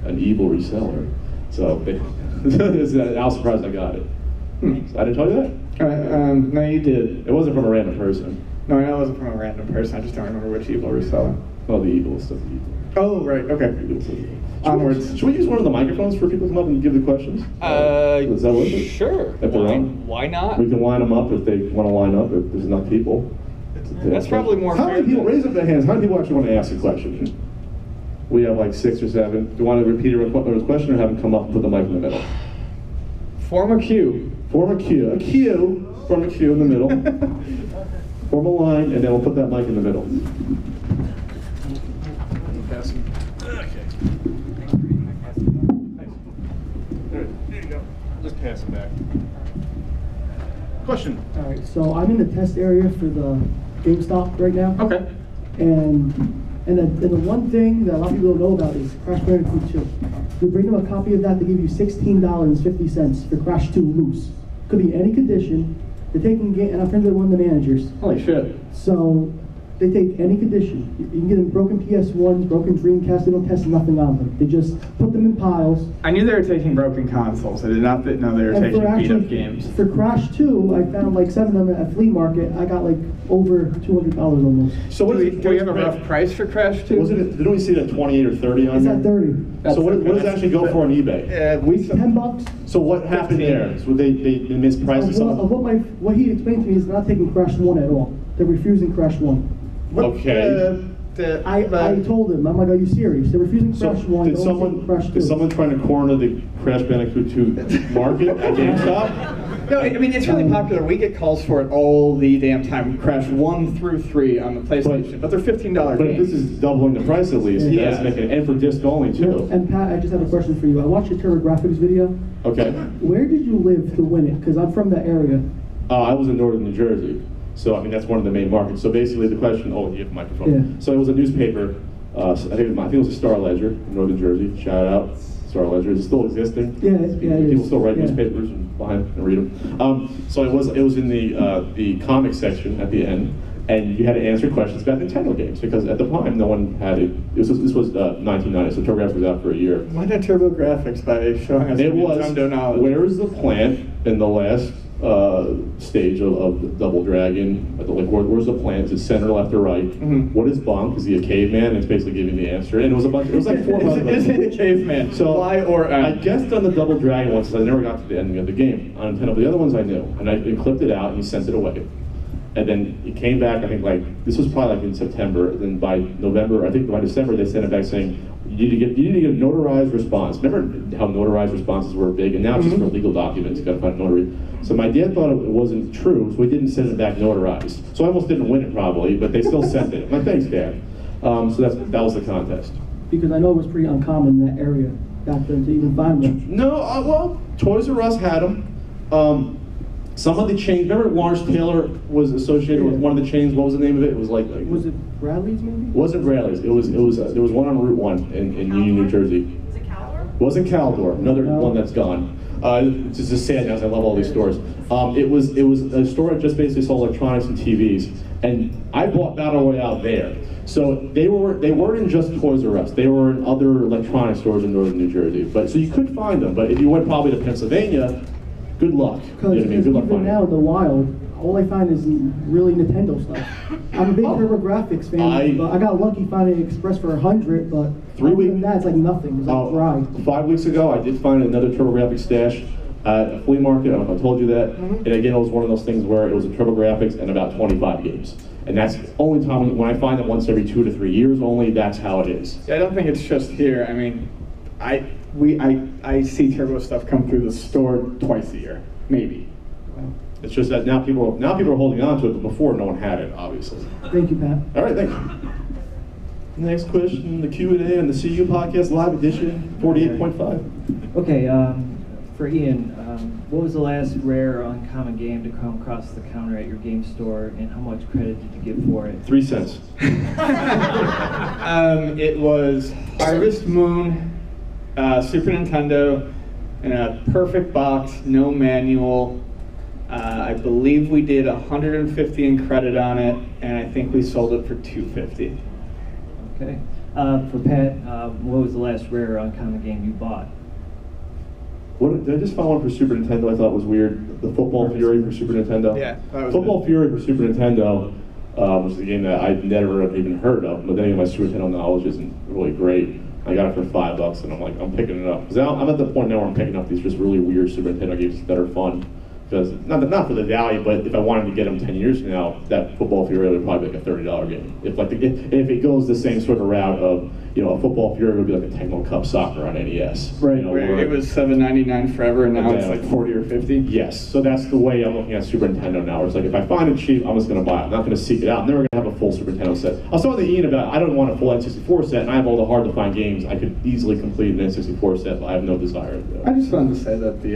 an evil reseller. So I was surprised I got it. So I didn't tell you that? No, you did. It wasn't from a random person. No, I know it wasn't from a random person. I just don't remember which evil we're selling. Oh, the Eagles stuff. The Eagles. Oh, right. Okay. Onwards. Should we use one of the microphones for people to come up and give the questions? Is that worth it? Sure. If they're on? Why not? We can line them up if they want to line up, if there's enough people. That's probably more How fair many people, than- raise up their hands, how many people actually want to ask a question? We have like 6 or 7. Do you want to repeat a question or have them come up and put the mic in the middle? Form a queue. Form a queue. Form a queue in the middle. Form a line, and then we'll put that mic in the middle. There you go. Just pass it back. Question. All right, so I'm in the test area for the GameStop right now. Okay. And the one thing that a lot of people don't know about is Crash Bandicoot 2. You bring them a copy of that, they give you $16.50 for Crash 2 loose. Could be any condition. They're taking game, and I'm friends with one of the managers. Holy shit. So they take any condition. You can get them broken PS1s, broken Dreamcast. They don't test nothing on them. They just put them in piles. I knew they were taking broken consoles. I did not know they were And taking for beat up actually, games. for Crash 2, I found like 7 of them at Flea Market. I got like over $200 almost. So what Do we have a rough price for Crash 2? Was it? Didn't we see that 28 or 30 on It's there? at 30. So what does it actually go for on eBay? We $10. So what happened there? So they mispriced Of some? what he explained to me is they're not taking Crash 1 at all. They're refusing Crash 1. Okay. I told him, I'm like, are you serious? They're refusing So Crash 1. did they're only taking Crash 2. someone trying to corner the Crash Bandicoot 2 market at GameStop? No, I mean, it's really popular. We get calls for it all the damn time. Crash 1 through 3 on the PlayStation. But they're $15 But if games. this is doubling the price at least, Yeah. that's making it, and for disc only too. And Pat, I just have a question for you. I watched your TurboGrafx video. Okay. Where did you live to win it? Because I'm from that area. I was in northern New Jersey, so I mean that's one of the main markets. So basically the question, oh, you have a microphone. Yeah. So it was a newspaper. I think it was a Star Ledger, in northern Jersey. Shout out, Star Ledger. Is it still existing? Yeah, it People is. still write Yeah. newspapers and buy them and read them. So it was in the comic section at the end, and you had to answer questions about Nintendo games because at the time no one had it. This was 1990, so TurboGrafx was out for a year. Why not TurboGrafx by showing us It was Nintendo knowledge? where is the plant in the last stage of the Double Dragon? Where's the plant? Is it center, left, or right? Mhm. What is Bonk? Is he a caveman? It's basically giving the answer, and it was a bunch. It was like 400. Is it a caveman? So Fly or I guessed on the Double Dragon once, I never got to the ending of the game on Nintendo. But the other ones I knew, and I clipped it out and sent it away. And then it came back. I think like this was probably like in September. Then by November, I think by December, they sent it back saying you need to get a notarized response. Remember how notarized responses were big, and now it's just for legal documents. You got to find a notary. So my dad thought it wasn't true, so we didn't send it back notarized. So I almost didn't win it probably, but they still sent it. My thanks, Dad. So that was the contest. Because I know it was pretty uncommon in that area back then to even find them. No, well, Toys R Us had them. Some of the chains, remember Lawrence Taylor was associated with one of the chains. What was the name of it? It was like Was it Bradley's maybe? wasn't Bradley's. It was there was one on Route 1 in Union, New Jersey. Is it Caldor? Wasn't Caldor, another No. one that's gone. It's just sad now, 'cause I love all these stores. It was a store that just basically sold electronics and TVs, and I bought Battle Royale there. So they weren't in just Toys R Us. They were in other electronic stores in northern New Jersey. But so you could find them. But if you went probably to Pennsylvania, good luck. You know Because what I mean? Good luck even finding now in it. the wild, all I find is really Nintendo stuff. I'm a big TurboGrafx fan, but I got lucky finding Express for 100, but 3 other weeks- than that, it's like nothing. It's like dry. 5 weeks ago, I did find another TurboGrafx stash at a flea market. I don't know if I told you that. And again, it was one of those things where it was a TurboGrafx and about 25 games. And that's the only time when I find them once every 2 to 3 years only. That's how it is. Yeah, I don't think it's just here. I mean, I see Turbo stuff come through the store twice a year, maybe. It's just that now people are holding on to it, but before no one had it, obviously. Thank you, Pat. All right, thank you. Next question, the Q&A on the CU Podcast Live Edition 48.5. Okay, for Ian, what was the last rare or uncommon game to come across the counter at your game store, and how much credit did you give for it? 3 cents. It was Harvest Moon, Super Nintendo, in a perfect box, no manual. I believe we did 150 in credit on it, and I think we sold it for 250. Okay. For Pat, what was the last rare or uncommon game you bought? Did I just find one for Super Nintendo I thought was weird? The Football Fury for Super Nintendo? Yeah, that was Football it. Fury for Super Nintendo. which is a game that I'd never even heard of. But then again, my Super Nintendo knowledge isn't really great. I got it for $5, and I'm like, I'm picking it up. Because I'm at the point now where I'm picking up these just really weird Super Nintendo games that are fun. Because not for the value, but if I wanted to get them 10 years from now, that Football Fury would probably be like a $30 game. If it goes the same sort of route of, a Football Fury would be like a Tecmo Cup Soccer on NES. Right. Where it was $7.99 forever, and now it's like 40 or 50. Yes. So that's the way I'm looking at Super Nintendo now. It's like if I find it cheap, I'm just going to buy it. I'm not going to seek it out. I'm never going to have a full Super Nintendo set. I was talking to Ian about I don't want a full N64 set, and I have all the hard to find games. I could easily complete an N64 set, but I have no desire to do it. I just wanted to say that the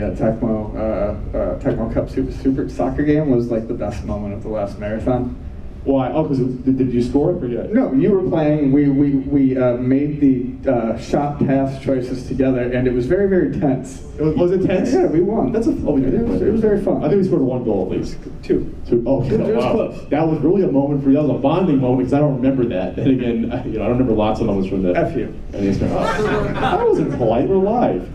Tecmo Cup Super Soccer game was like the best moment of the last marathon. Why? Oh, because did you score it? Forget. No, you were playing. We made the shot pass choices together, and it was very, very tense. Was it tense? Yeah, we won. That's a. Oh, we did. It was very fun. I think we scored 1 goal at least. Two. Oh, It was wow. close. That was really a moment for you. That was a bonding moment because I don't remember that. Then again, I don't remember lots of moments from the. F you. I wasn't polite. We're live.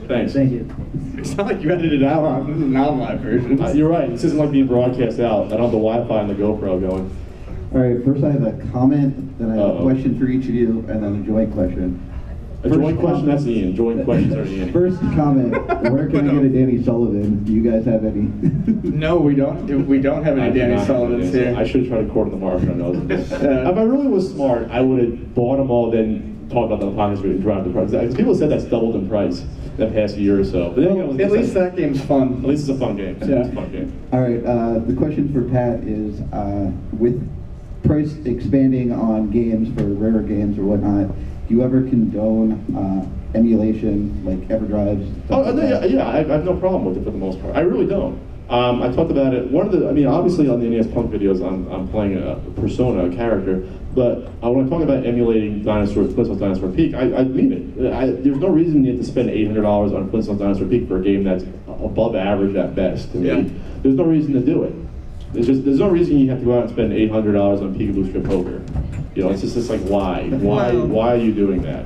Thanks. Thank you. It's not like you edited it out on the non-live version. You're right. This isn't like being broadcast out. I don't have the Wi-Fi and the GoPro going. All right, first I have a comment, then I have a Uh-oh. question for each of you, and then a joint question. A joint question, that's Ian. Joint questions are Ian. First comment, where can I get a Danny Sullivan? Do you guys have any? No, we don't. We don't have I any do Danny not have Sullivans any. here. I should try to court the market on those. If I really was smart, I would have bought them all, then talk about them on the podcast and drive the price. Because people said that's doubled in price the past year or so. But then again, At least that game's fun. At least it's a fun game. Yeah. It's a fun game. All right, the question for Pat is, with price expanding on games for rarer games or whatnot, do you ever condone emulation, like EverDrives? Oh, yeah, I have no problem with it for the most part. I really don't. I talked about it. Obviously on the NES Punk videos, I'm playing a persona, a character. But when I talk about emulating Flintstones Dinosaur Peak, I mean it. There's no reason you have to spend $800 on Flintstones Dinosaur Peak for a game that's above average at best. To Yeah. me, there's no reason to do it. There's no reason you have to go out and spend $800 on Peekaboo Strip Poker. It's just like why? Why are you doing that?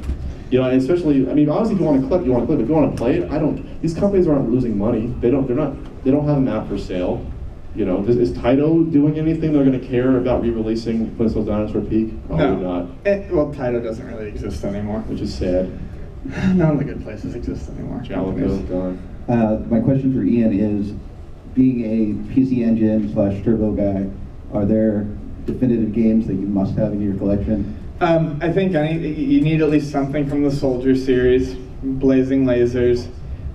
And especially, obviously if you want to collect, you want to collect. If you want to play it, I don't. These companies aren't losing money. They don't have them out for sale. Is Taito doing anything they're going to care about re-releasing Flintstones Dinosaur Peak? Probably not. Well, Taito doesn't really exist anymore. Which is sad. None of the good places exist anymore. Jalico gone. My question for Ian is, being a PC Engine / Turbo guy, are there definitive games that you must have in your collection? I think you need at least something from the Soldier series, Blazing Lasers.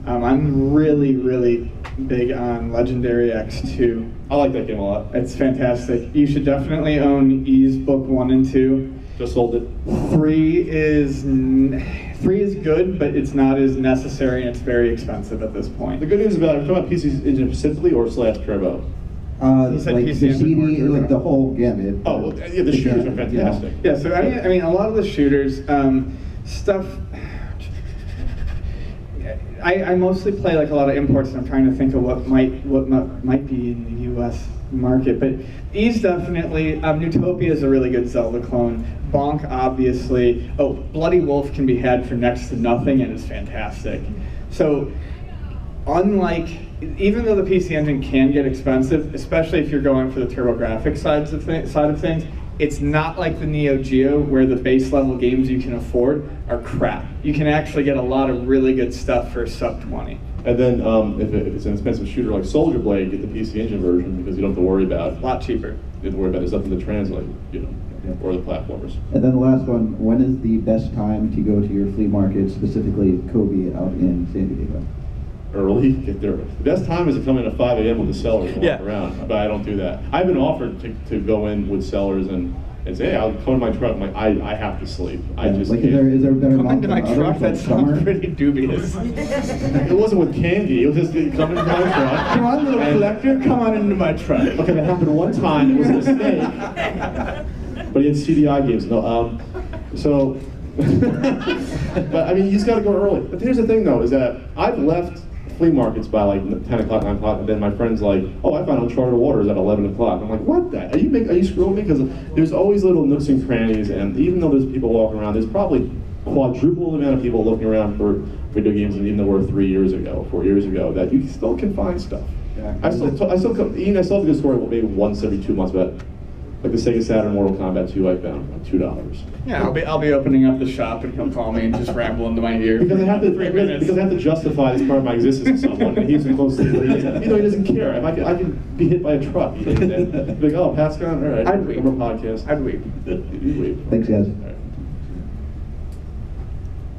I'm really, really big on Legendary X2. I like that game a lot. It's fantastic. You should definitely own Ys Book 1 and 2. Just sold it. 3 is good, but it's not as necessary and it's very expensive at this point. The good news about it, are you talking about PC Engine specifically or / Turbo? He said Like PC the Engine CD, or like Turbo. the whole gamut. Oh, well, yeah, the shooters are fantastic. Yeah, so I mean, a lot of the shooters, stuff. I mostly play like a lot of imports, and I'm trying to think of what might be in the U.S. market. But Ys definitely. Newtopia is a really good Zelda clone. Bonk, obviously. Oh, Bloody Wolf can be had for next to nothing, and is fantastic. So, even though the PC Engine can get expensive, especially if you're going for the TurboGrafx side of things, it's not like the Neo Geo where the base level games you can afford are crap. You can actually get a lot of really good stuff for sub 20. And then if it's an expensive shooter like Soldier Blade, get the PC Engine version because you don't have to worry about. A lot cheaper. You have to worry about there's nothing to translate, or the platformers. And then the last one, when is the best time to go to your flea market, specifically Kobe out in San Diego? Early, get there. The best time is to come in at 5 a.m. with the sellers and walk around, but I don't do that. I've been offered to go in with sellers and say, hey, I'll come in my truck. I'm like, I have to sleep. I just like, can't. is there a better Come month into my than others, truck, like that summer? sounds pretty dubious. It wasn't with candy. It was just come into my truck. Come on, little collector, come on into my truck. Okay, that happened one time. It was a mistake. But he had CDI games. No, so. But I mean, you just got to go early. But here's the thing, though, is that I've left flea markets by like 10 o'clock, 9 o'clock, and then my friend's like, oh, I found Uncharted Waters at 11 o'clock. I'm like, what the? Are you screwing me? Because there's always little nooks and crannies, and even though there's people walking around, there's probably quadruple the amount of people looking around for video games than even there were 3 years ago, 4 years ago, that you still can find stuff. Yeah. I still have a good story maybe once every 2 months, but Like the Sega Saturn Mortal Kombat 2 I found, like $2. Yeah, I'll be opening up the shop and he'll call me and just ramble into my ear. Because I have to, 3 minutes. because I have to justify this part of my existence to someone, and he's close to it. He doesn't care. If I could be hit by a truck, he'd be like, oh, Pat's gone? All right, I'd weep. I'm a podcast. I'd weep. You'd weep. Thanks, guys. All right.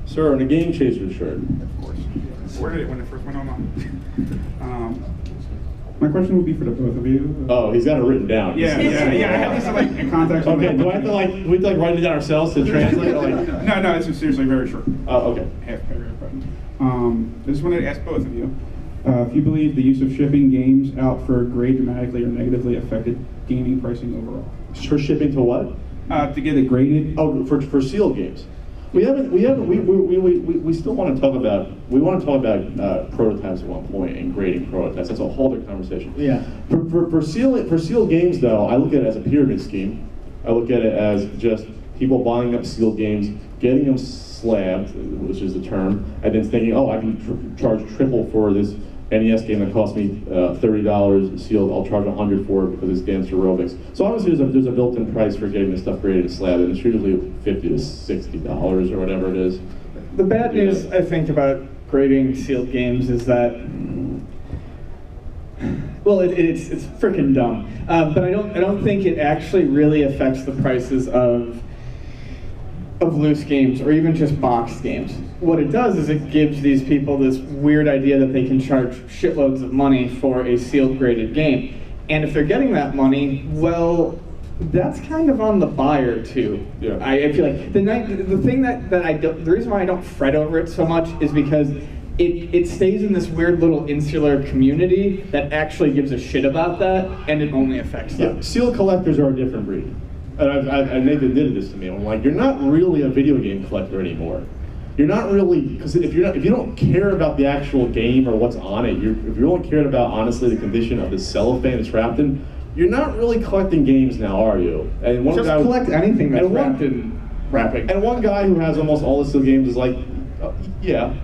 Sir, in a Game Chasers shirt. Of course. Ordered it when it first went online. My question would be for the both of you. Oh, he's got it written down. Yeah. I have these like in context. Okay, do I have to do we have to like write it down ourselves to translate? Or, like, No, this is seriously very short. oh, okay. Half paragraph. I just wanted to ask both of you if you believe the use of shipping games out for grade dramatically or negatively affected gaming pricing overall. For shipping to what? To get it graded. Oh, for sealed games. We still want to talk about, prototypes at one point and grading prototypes. That's a whole other conversation. Yeah. For sealed games though, I look at it as a pyramid scheme. I look at it as just people buying up sealed games, getting them slabbed, which is the term, and then thinking, oh, I can charge triple for this NES game that cost me $30 sealed. I'll charge $100 for it because it's Dance Aerobics. So obviously there's a built-in price for getting this stuff graded and slabbed, and it's usually $50 to $60 or whatever it is. The bad news, I think, about grading sealed games is that, well, it's freaking dumb. But I don't think it actually really affects the prices of loose games or even just boxed games. What it does is it gives these people this weird idea that they can charge shitloads of money for a sealed graded game. And if they're getting that money, well, that's kind of on the buyer too. Yeah. I feel like the thing that I don't, the reason why I don't fret over it so much is because it stays in this weird little insular community that actually gives a shit about that, and it only affects them. Yeah, sealed collectors are a different breed. And Nathan did this to me. I'm like, you're not really a video game collector anymore. You're not really, because if you don't care about the actual game or what's on it, if you don't care about honestly the condition of the cellophane it's wrapped in, you're not really collecting games now, are you? And one Just guy collect anything that's and one- wrapped in wrapping. And one guy who has almost all the sealed games is like, yeah,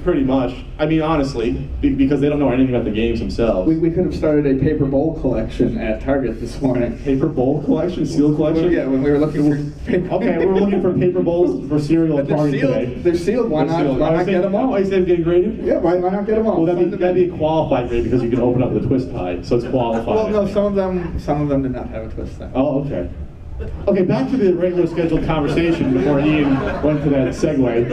pretty much. I mean, honestly, because they don't know anything about the games themselves. We could have started a paper bowl collection at Target this morning. Paper bowl collection, sealed collection. Yeah, when we were looking for paper. Okay, we were looking for paper bowls for cereal at They're Target sealed. today. They're sealed. Why not? Why not get them all? Oh, you said getting graded? Yeah, why not get them all? Well, that'd be a qualified grade because you can open up with a twist tie, so it's qualified. Well, no, some of them did not have a twist tie. Oh, okay. Okay, back to the regular scheduled conversation before Ian went to that segue.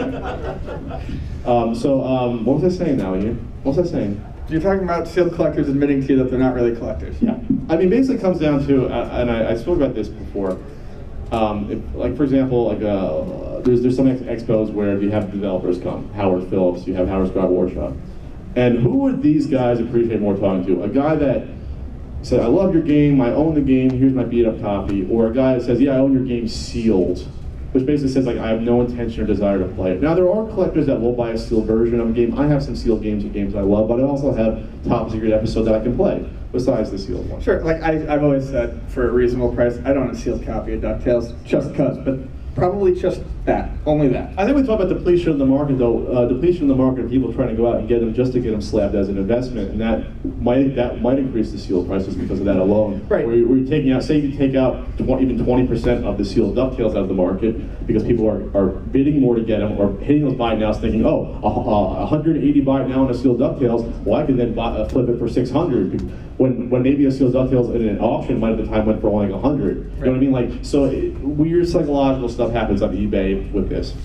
What was I saying now, Ian? What was I saying? You're talking about sealed collectors admitting to you that they're not really collectors. Yeah. I mean, basically it comes down to, and I spoke about this before, like for example, like there's some expos where you have developers come, Howard Phillips, you have Howard Scott Workshop. And who would these guys appreciate more talking to? A guy that said, I love your game, I own the game, here's my beat up copy, or a guy that says, yeah, I own your game sealed, which basically says like I have no intention or desire to play it. Now there are collectors that will buy a sealed version of a game. I have some sealed games of games I love, but I also have top secret episodes that I can play besides the sealed one. Sure, like I've always said, for a reasonable price, I don't want a sealed copy of DuckTales just cause, but probably just that, only that. I think we talk about depletion of the market though. Depletion of the market of people trying to go out and get them just to get them slabbed as an investment, and that might increase the sealed prices because of that alone. Right. Where you're taking out, say you take out even 20% of the sealed DuckTales out of the market because people are bidding more to get them or hitting those buy nows thinking, oh, 180 buy it now on a sealed DuckTales, well I can then flip it for 600 when maybe a sealed DuckTales in an auction might at the time went for only like 100. You know what I mean? Like, so weird psychological stuff happens on eBay with this.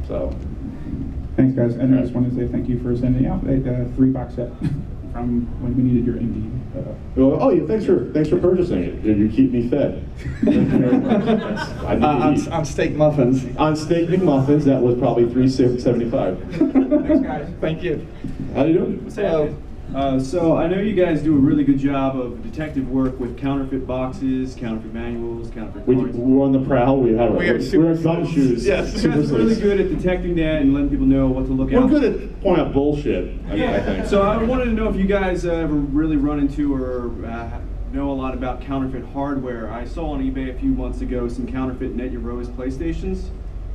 So. Thanks, guys. And I just wanted to say thank you for sending out a 3-box set from when we needed your indie. Oh, yeah, thanks for purchasing it. You keep me fed. Thank you very much. I need to eat. On steak muffins. On steak McMuffins, that was probably $3.75. Thanks, guys. Thank you. How you doing? Hello. So I know you guys do a really good job of detective work with counterfeit boxes, counterfeit manuals, counterfeit cards. We're on the prowl. We're super gumshoes. Yes. You guys are really good at detecting that and letting people know what to look out We're for. good at pointing out bullshit, I think. So I wanted to know if you guys ever really run into or know a lot about counterfeit hardware. I saw on eBay a few months ago some counterfeit Net Your Rose PlayStations.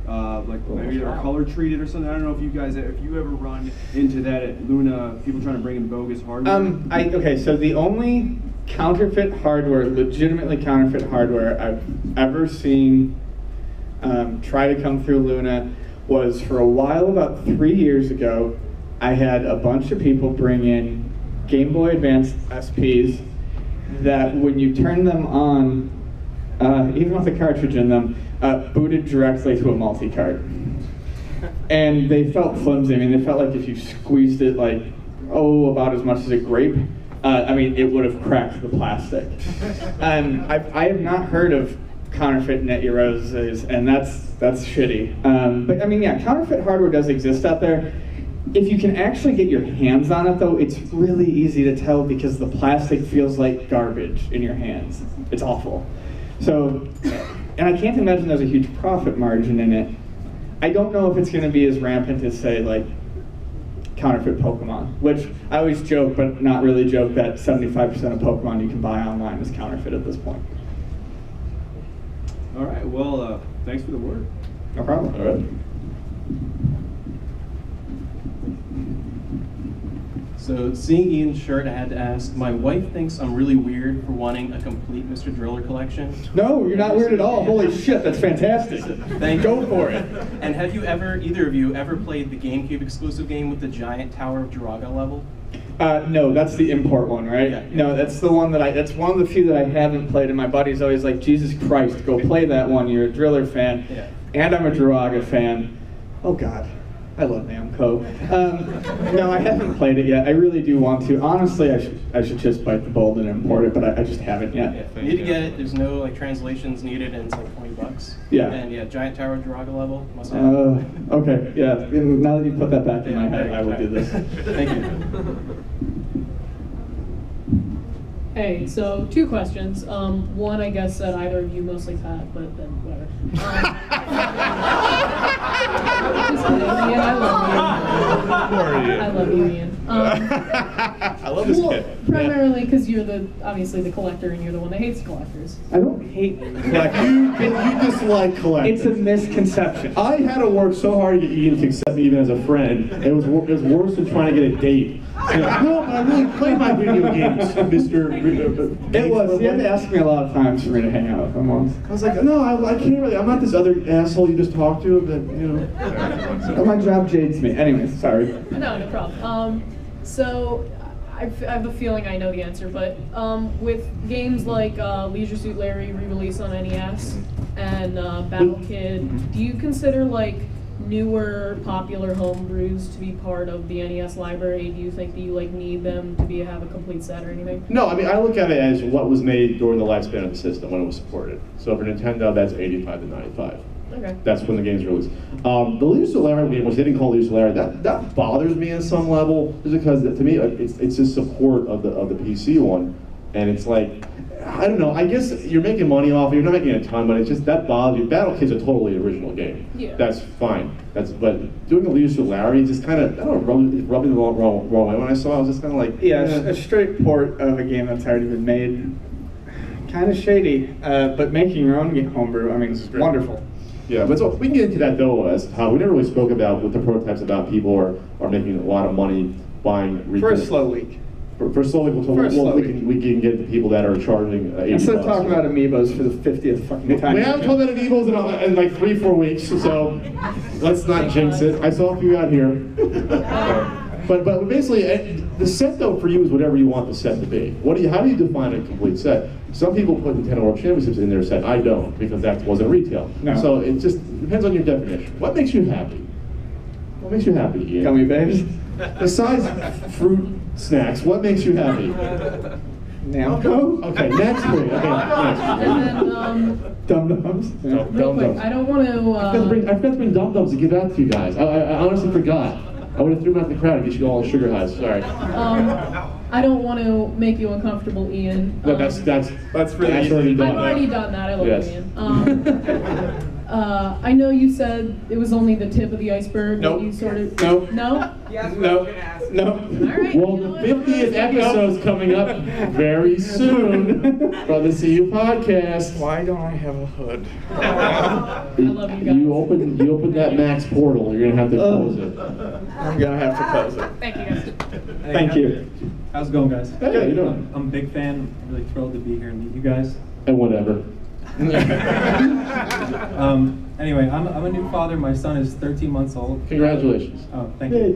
like maybe they're color treated or something. I don't know if you guys, if you ever run into that at Luna, people trying to bring in bogus hardware. Okay, so the only counterfeit hardware, legitimately counterfeit hardware I've ever seen try to come through Luna was, for a while, about 3 years ago, I had a bunch of people bring in Game Boy Advance SPs that when you turn them on, even with a cartridge in them, booted directly to a multi-cart. And they felt flimsy. I mean, they felt like if you squeezed it like, about as much as a grape, I mean, it would have cracked the plastic. I have not heard of counterfeit net Eurozes, and that's shitty. But I mean, yeah, counterfeit hardware does exist out there. If you can actually get your hands on it, though, it's really easy to tell because the plastic feels like garbage in your hands. It's awful. So, and I can't imagine there's a huge profit margin in it. I don't know if it's going to be as rampant as, say, like, counterfeit Pokemon, which I always joke, but not really joke, that 75% of Pokemon you can buy online is counterfeit at this point. All right, well, thanks for the word. No problem. All right. So, seeing Ian's shirt, I had to ask, my wife thinks I'm really weird for wanting a complete Mr. Driller collection. No, you're not weird at all. Holy shit, that's fantastic. Thank Go for it. And have you ever, either of you, ever played the GameCube exclusive game with the giant Tower of Jiraga level? No, that's the import one, right? Yeah. No, that's the one that's one of the few that I haven't played, and my buddy's always like, Jesus Christ, go play that one. You're a Driller fan, and I'm a Jiraga fan. Oh God, I love Namco. No, I haven't played it yet. I really do want to. Honestly, I should just bite the bullet and import it, but I just haven't yet. You need to get it. There's no like translations needed, and it's like $20. Yeah. And yeah, giant Tower of Jiraga level. Must have. Okay, yeah. Now that you put that back in my head, I will do this. Thank you. Hey, so 2 questions. One, I guess that either of you, mostly Pat, but then whatever. Just kidding, Ian, I love you. I love you, Ian. I love this kid. Primarily because you're obviously the collector, and you're the one that hates collectors. I don't hate collectors. You dislike collectors. It's a misconception. I had to work so hard to get Ian to accept me even as a friend. It was worse than trying to get a date. No, but I really play my video games, Mr. It was. You had to ask me a lot of times for me to hang out with him once. I was like, no, I can't really. I'm not this other asshole you just talked to. But you know, my job jades me. Anyways, sorry. No problem. So I have a feeling I know the answer, but with games like Leisure Suit Larry re-release on NES and Battle Kid, do you consider like newer popular homebrews to be part of the NES library? Do you think that you like need them to have a complete set or anything? no, I mean I look at it as what was made during the lifespan of the system when it was supported. So for Nintendo, that's 85 to 95. Okay. That's when the game's released. The Leisure Suit Larry game, which they didn't call Leisure Suit Larry, that bothers me on some level, just because to me it's just support of the PC one, and it's like, I don't know. I guess you're making money off it. You're not making a ton, but it's just that bothers you. Battle Kid's a totally original game. Yeah. That's fine. But doing a Leisure Suit Larry just kind of, I don't know, rubbed me the wrong way. When I saw it, I was just kind of like, yeah, a straight port of a game that's already been made. Kind of shady, but making your own homebrew, I mean, it's wonderful. Yeah, but so we can get into that though, as how we never really spoke about with the prototypes about people are making a lot of money buying. For a slow week. For slow week, we can get the people that are charging $80. Instead of talking about amiibos for the 50th fucking time. We haven't talked about amiibos in like 3-4 weeks, so let's not jinx it. I saw a few out here. But basically, the set though for you is whatever you want the set to be. How do you define a complete set? Some people put Nintendo World Championships in their set. I don't, because that wasn't retail. No. So it just depends on your definition. What makes you happy? What makes you happy, Ian? Gummy bears? Besides fruit snacks, what makes you happy? Namco? Okay, next week. Okay, next. And then, Dum-dums? Yeah. real quick, I don't want to. I forgot to bring Dum-Dums to give out to you guys. I honestly forgot. I would have threw them out in the crowd to get you all sugar highs. Sorry. I don't want to make you uncomfortable, Ian. No, that's already done. I've already done that. I love Yes. you, Ian. I know you said it was only the tip of the iceberg. Nope. That you sort of. Nope. No? No. No. All right. Well, the 50th episode's coming up very soon for the CU podcast. Why don't I have a hood? I love you guys. You open that Max portal. You're gonna have to close it. I'm gonna have to close it. Thank you guys. Thank you. How's it going, guys? Hey, how you doing? I'm a big fan. I'm really thrilled to be here and meet you guys. And whatever. Anyway, I'm a new father. My son is 13 months old. Congratulations. Oh, thank you.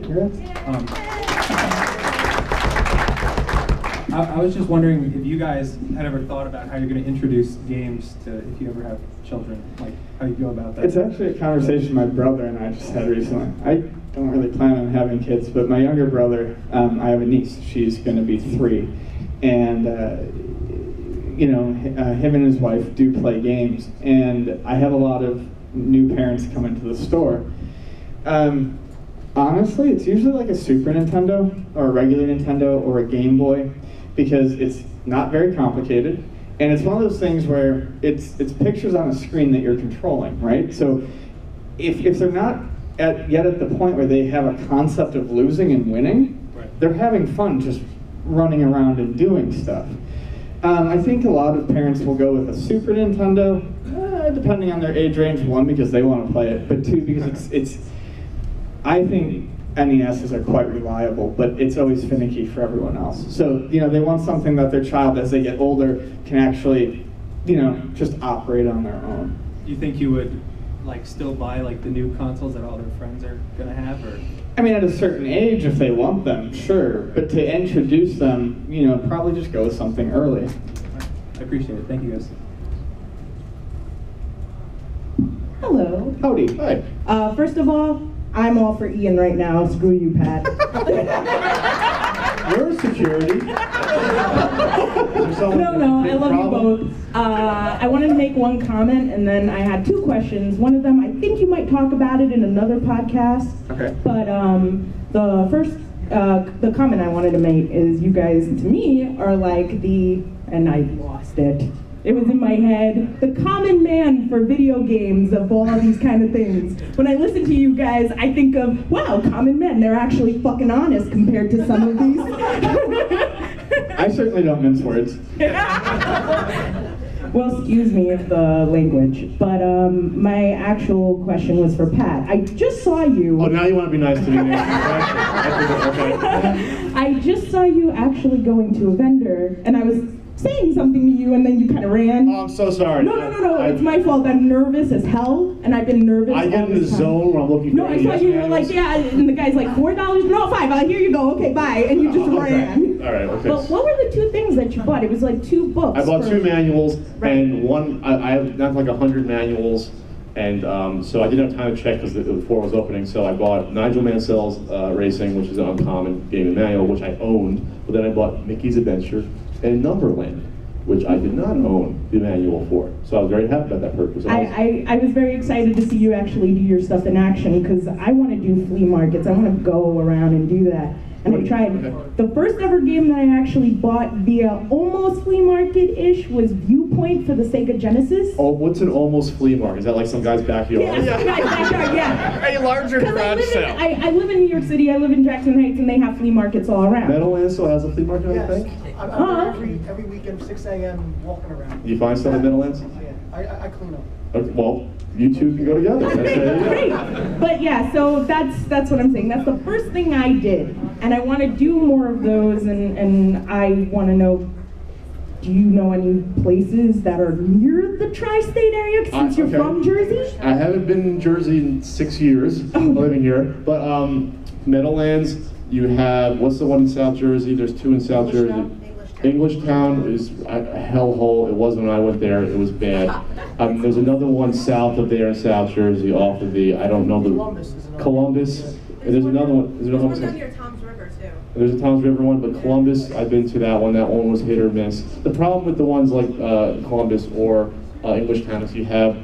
I was just wondering if you guys had ever thought about how you're going to introduce games to, if you ever have children, like how you go about that. It's actually a conversation my brother and I just had recently. I don't really plan on having kids, but my younger brother, I have a niece. She's going to be 3, and him and his wife do play games, and I have a lot of new parents come into the store. Honestly, it's usually like a Super Nintendo or a regular Nintendo or a Game Boy, because it's not very complicated, and it's one of those things where it's pictures on a screen that you're controlling, right? So if they're not yet at the point where they have a concept of losing and winning, Right. they're having fun just running around and doing stuff. I think a lot of parents will go with a Super Nintendo, depending on their age range. 1, because they want to play it, but 2, because it's I think NESs are quite reliable, but it's always finicky for everyone else. So, they want something that their child, as they get older, can actually, just operate on their own. Do you think you would still buy the new consoles that all their friends are going to have, or? I mean, at a certain age, if they want them, sure. But to introduce them, probably just go with something early. I appreciate it. Thank you, guys. Hello. Howdy. Hi. First of all, I'm all for Ian right now. Screw you, Pat. You're security. No, I love you both. I wanted to make one comment, and then I had 2 questions. One of them, I think you might talk about it in another podcast. Okay. But the first, the comment I wanted to make is you guys, to me, are like and I lost it. It was in my head, the common man for video games of all of these kind of things. When I listen to you guys, I think of, wow, common men, they're actually fucking honest compared to some of these. I certainly don't mince words. Well, excuse me of the language, but my actual question was for Pat. I just saw you. Oh, now you want to be nice to me, Nancy. Okay. I just saw you actually going to a vendor, and I was saying something to you, and then you kind of ran. Oh, I'm so sorry. No, it's my fault. I'm nervous as hell, and I've been nervous. I get in the zone when I'm looking for No, I saw you were like, yeah, and the guy's like, $4? No, 5. Here you go. Okay, bye. And you just ran. All right, okay. But what were the 2 things that you bought? It was like 2 books. I bought 2 manuals, Right. and one, I have not like 100 manuals, and so I didn't have time to check because the floor was opening, so I bought Nigel Mansell's Racing, which is an uncommon game and manual, which I owned, but then I bought Mickey's Adventure and Numberland, which I did not own the manual for. So I was very happy about that purchase. I was very excited to see you actually do your stuff in action, because I want to do flea markets. I want to go around and do that. And I tried. The first ever game that I actually bought via almost flea market-ish was Viewpoint for the Sega Genesis. Oh, what's an almost flea market? Is that like some guy's backyard? Yeah, some guy's backyard, yeah. A larger garage sale. I live in New York City, I live in Jackson Heights, and they have flea markets all around. Meadowlands still has a flea market, I think? I'm there every weekend, 6 a.m. walking around. You find stuff at Meadowlands? Yeah, I clean up. Okay, well, you 2 can go together. Great. But yeah, so that's what I'm saying. That's the first thing I did. And I want to do more of those, and I want to know, do you know any places that are near the tri-state area, since you're from Jersey? I haven't been in Jersey in 6 years living here, but Meadowlands, you have, what's the one in South Jersey? There's 2 in South Jersey. Englishtown is a hellhole. It was when I went there. It was bad. There's another one south of there in South Jersey, off of the, I don't know, the Columbus. And there's another one. There's another one near Tom's River too. There's a Tom's River one, but Columbus, I've been to that one. That one was hit or miss. The problem with the ones like Columbus or Englishtown is you have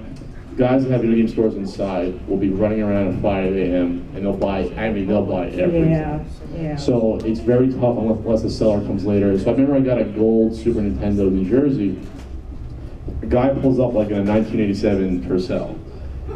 guys that have video game stores inside will be running around at 5 a.m. and they'll buy everything. Yeah. So it's very tough unless the seller comes later. So I remember I got a gold Super Nintendo in New Jersey. A guy pulls up like in a 1987 Tercel.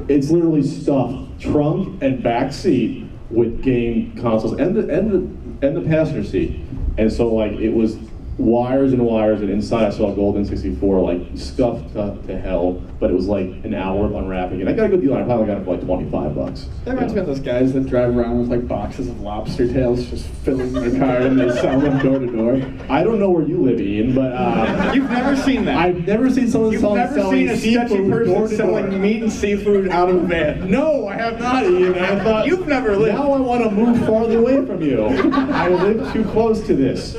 it's literally stuffed trunk and back seat with game consoles and the passenger seat. And so like it was wires and wires, and inside I saw a Golden 64 like scuffed to hell, but it was like an hour of unwrapping it. I got a good deal on it. I probably got it for like $25. That reminds me of those guys that drive around with like boxes of lobster tails just filling their car and they sell them door to door. I don't know where you live, Ian, but You've never seen that. I've never seen someone You've selling never seen a sketchy seafood door person to selling door. meat and seafood out of a van. No, I have not, Ian. I thought You've never lived. Now I want to move farther away from you. I live too close to this.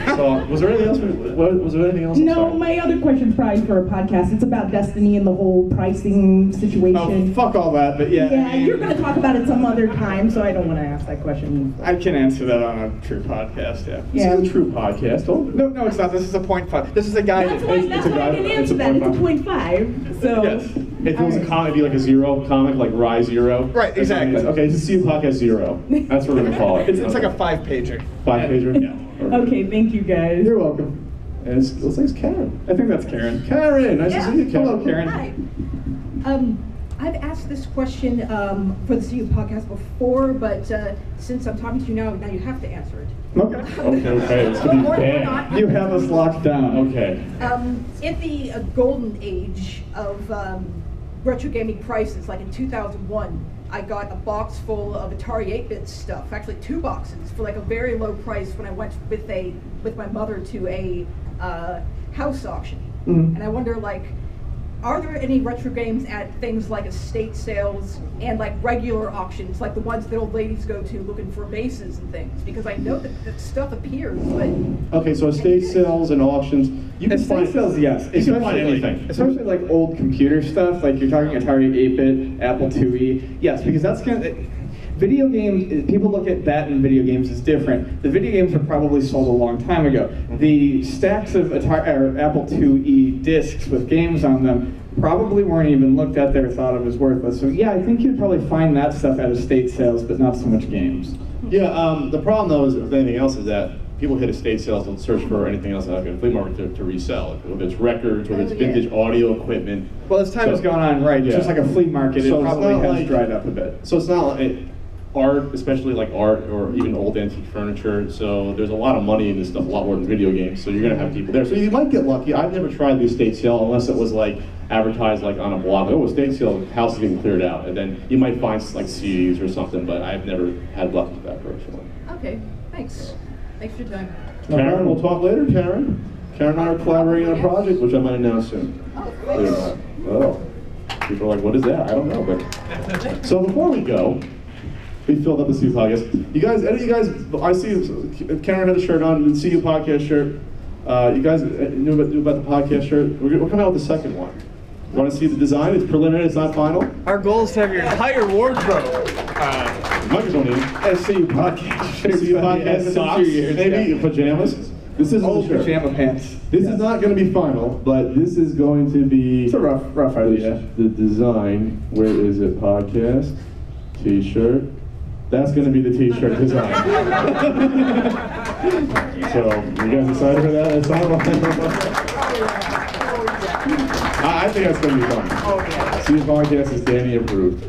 So, was there anything else? Was there anything else? I'm No, sorry. my other question's probably for a podcast. It's about Destiny and the whole pricing situation. Oh, fuck all that, but yeah. Yeah, I mean, you're going to talk about it some other time, so I don't want to ask that question. I can answer that on a true podcast, yeah. Yeah. This is a true podcast. No, it's not. This is a .5. This is a guy. That's why I didn't answer that. It's a 0.5. So. Yes. If it was a comic, it'd be like a zero comic, like Rise Zero. Right, exactly. Okay, it's a CU Podcast Zero. That's what we're gonna call it. It's like a 5-pager. 5-pager. Yeah. Okay, thank you guys. You're welcome. And it looks like it's Karen. I think that's Karen. Karen, nice to see you, Karen. Hello, Karen. Hi. I've asked this question for the CU podcast before, but since I'm talking to you now you have to answer it. Okay. Okay, it's gonna be Or bad. not. You have us locked down. Okay. In the golden age of retro gaming prices, like in 2001, I got a box full of Atari 8-bit stuff, actually 2 boxes, for like a very low price when I went with my mother to a house auction. Mhm. And I wonder, like, are there any retro games at things like estate sales and like regular auctions, like the ones that old ladies go to looking for bases and things? Because I know that stuff appears, but Okay, so estate sales and auctions. You can Estate find sales, yes. You can find anything. Especially like old computer stuff, like you're talking Atari 8-bit, Apple IIe. Yes, because that's gonna. Video games, people look at that and video games as different. The video games were probably sold a long time ago. The stacks of Apple IIe discs with games on them probably weren't even looked at there or thought of as worthless. So yeah, I think you'd probably find that stuff at estate sales, but not so much games. Yeah, the problem though is, with anything else, is that people hit estate sales and search for anything else like a flea market to resell, whether it's records, whether it's vintage audio equipment. Well, as time has gone on, right, Yeah. just like a flea market, So it it's probably not has like- dried up a bit. So it's not like art, especially like art or even old antique furniture. So there's a lot of money in this stuff, a lot more than video games. So you're gonna have people there. So you might get lucky. I've never tried the estate sale unless it was like advertised like on a blog. Oh, estate sale, house is getting cleared out, and then you might find like CDs or something. But I've never had luck with that personally. okay, thanks. Thanks for your time. Karen, we'll talk later. Karen and I are collaborating on a project, which I might announce soon. Believe it or not. Oh, people are like, what is that? I don't know. But so before we go. We filled up the CU podcast. You guys, any of you guys, I see Karen had a shirt on, the CU podcast shirt. You guys knew about the podcast shirt. We're coming out with the second one. You want to see the design? It's preliminary, it's not final. Our goal is to have your entire wardrobe. Microphone in. SCU podcast shirts. CU podcast socks, maybe pajamas. This isn't Old the shirt. pajama pants. This is not going to be final, but this is going to be. It's a rough idea. The design. Where is it? Podcast, T-shirt. That's going to be the T-shirt design. So, you guys excited for that? It's I think that's going to be fun. CU podcast is Danny approved.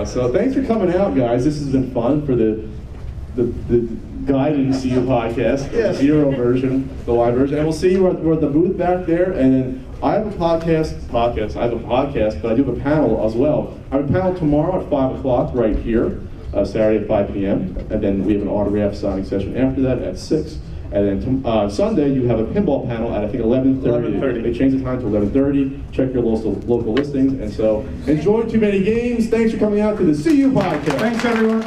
So thanks for coming out, guys. This has been fun for the guiding CU podcast, the zero version, the live version. And we'll see you we're at the booth back there. And then I have a podcast. I have a podcast, but I do have a panel as well. I have a panel tomorrow at 5 o'clock right here. Saturday at 5 p.m. And then we have an autograph signing session after that at 6. And then Sunday you have a pinball panel at I think 11:30. They changed the time to 11:30. Check your local listings. And so enjoy too many games. Thanks for coming out to the CU podcast. Thanks everyone.